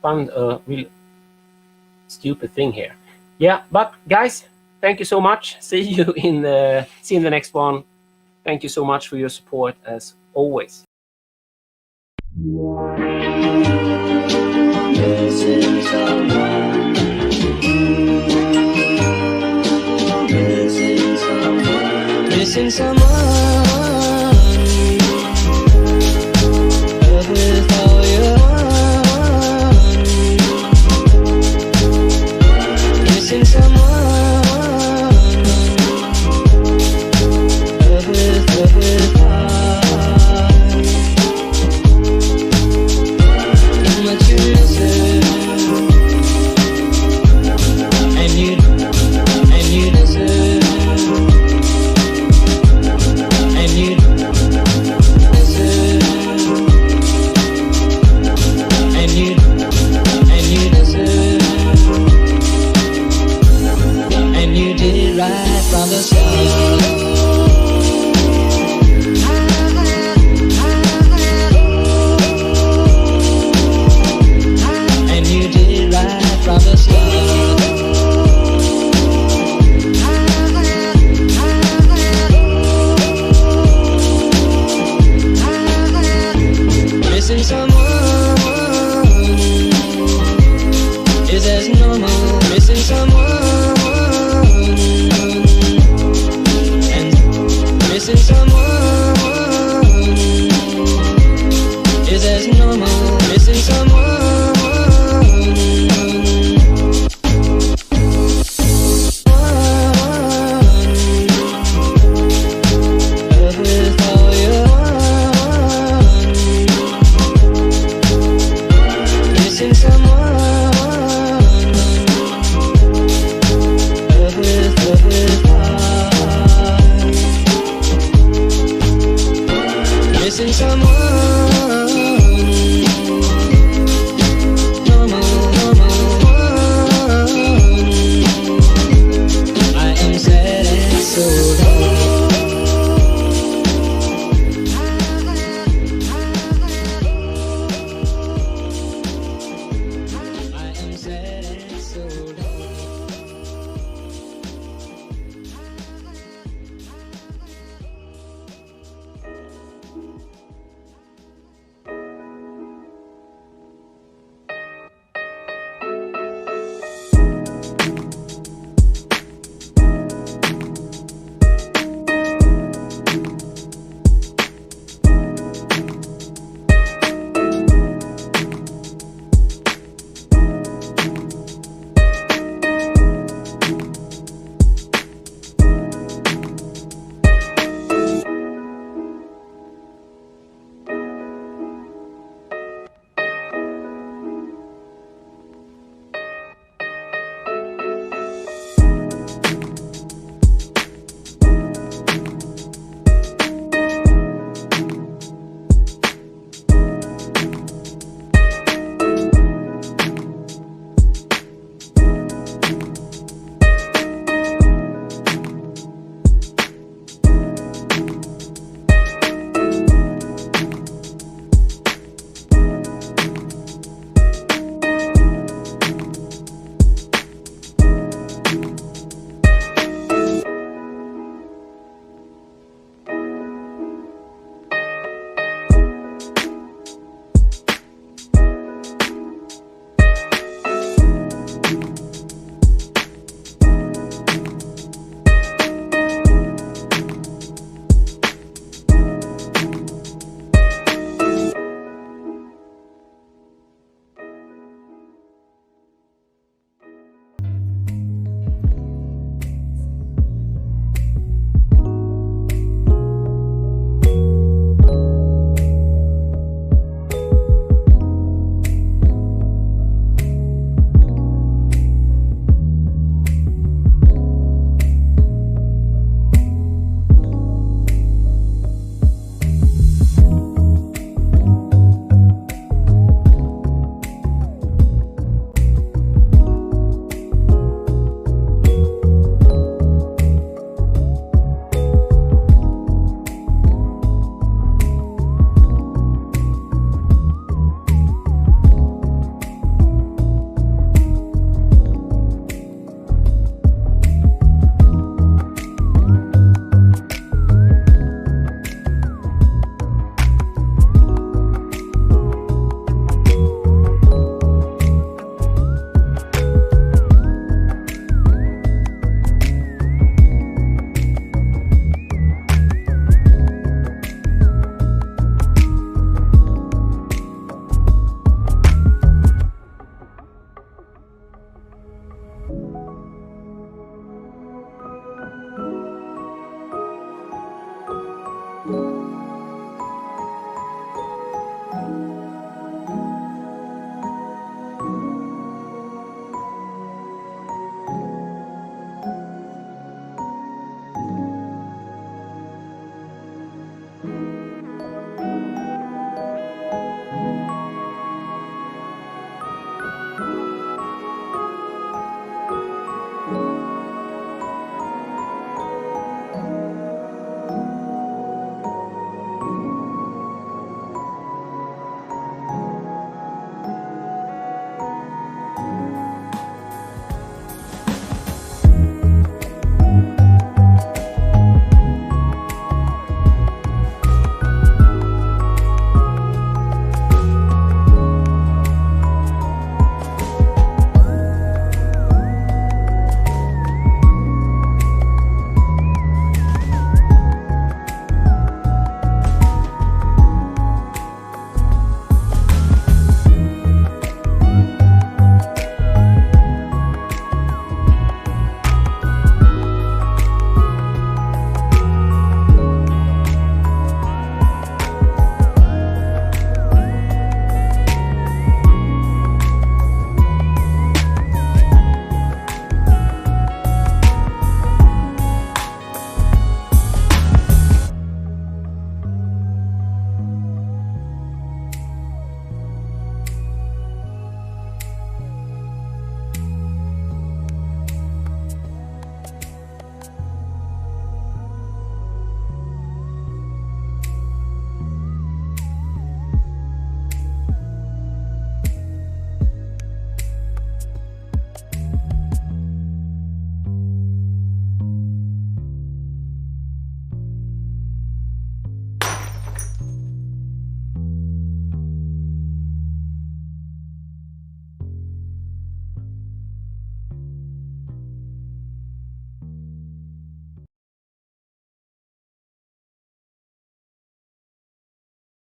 found a real stupid thing here. Yeah, but guys, thank you so much. See you in the next one. Thank you so much for your support as always. Missing someone. Missing someone. Love with all your heart. Missing someone. Love with heart.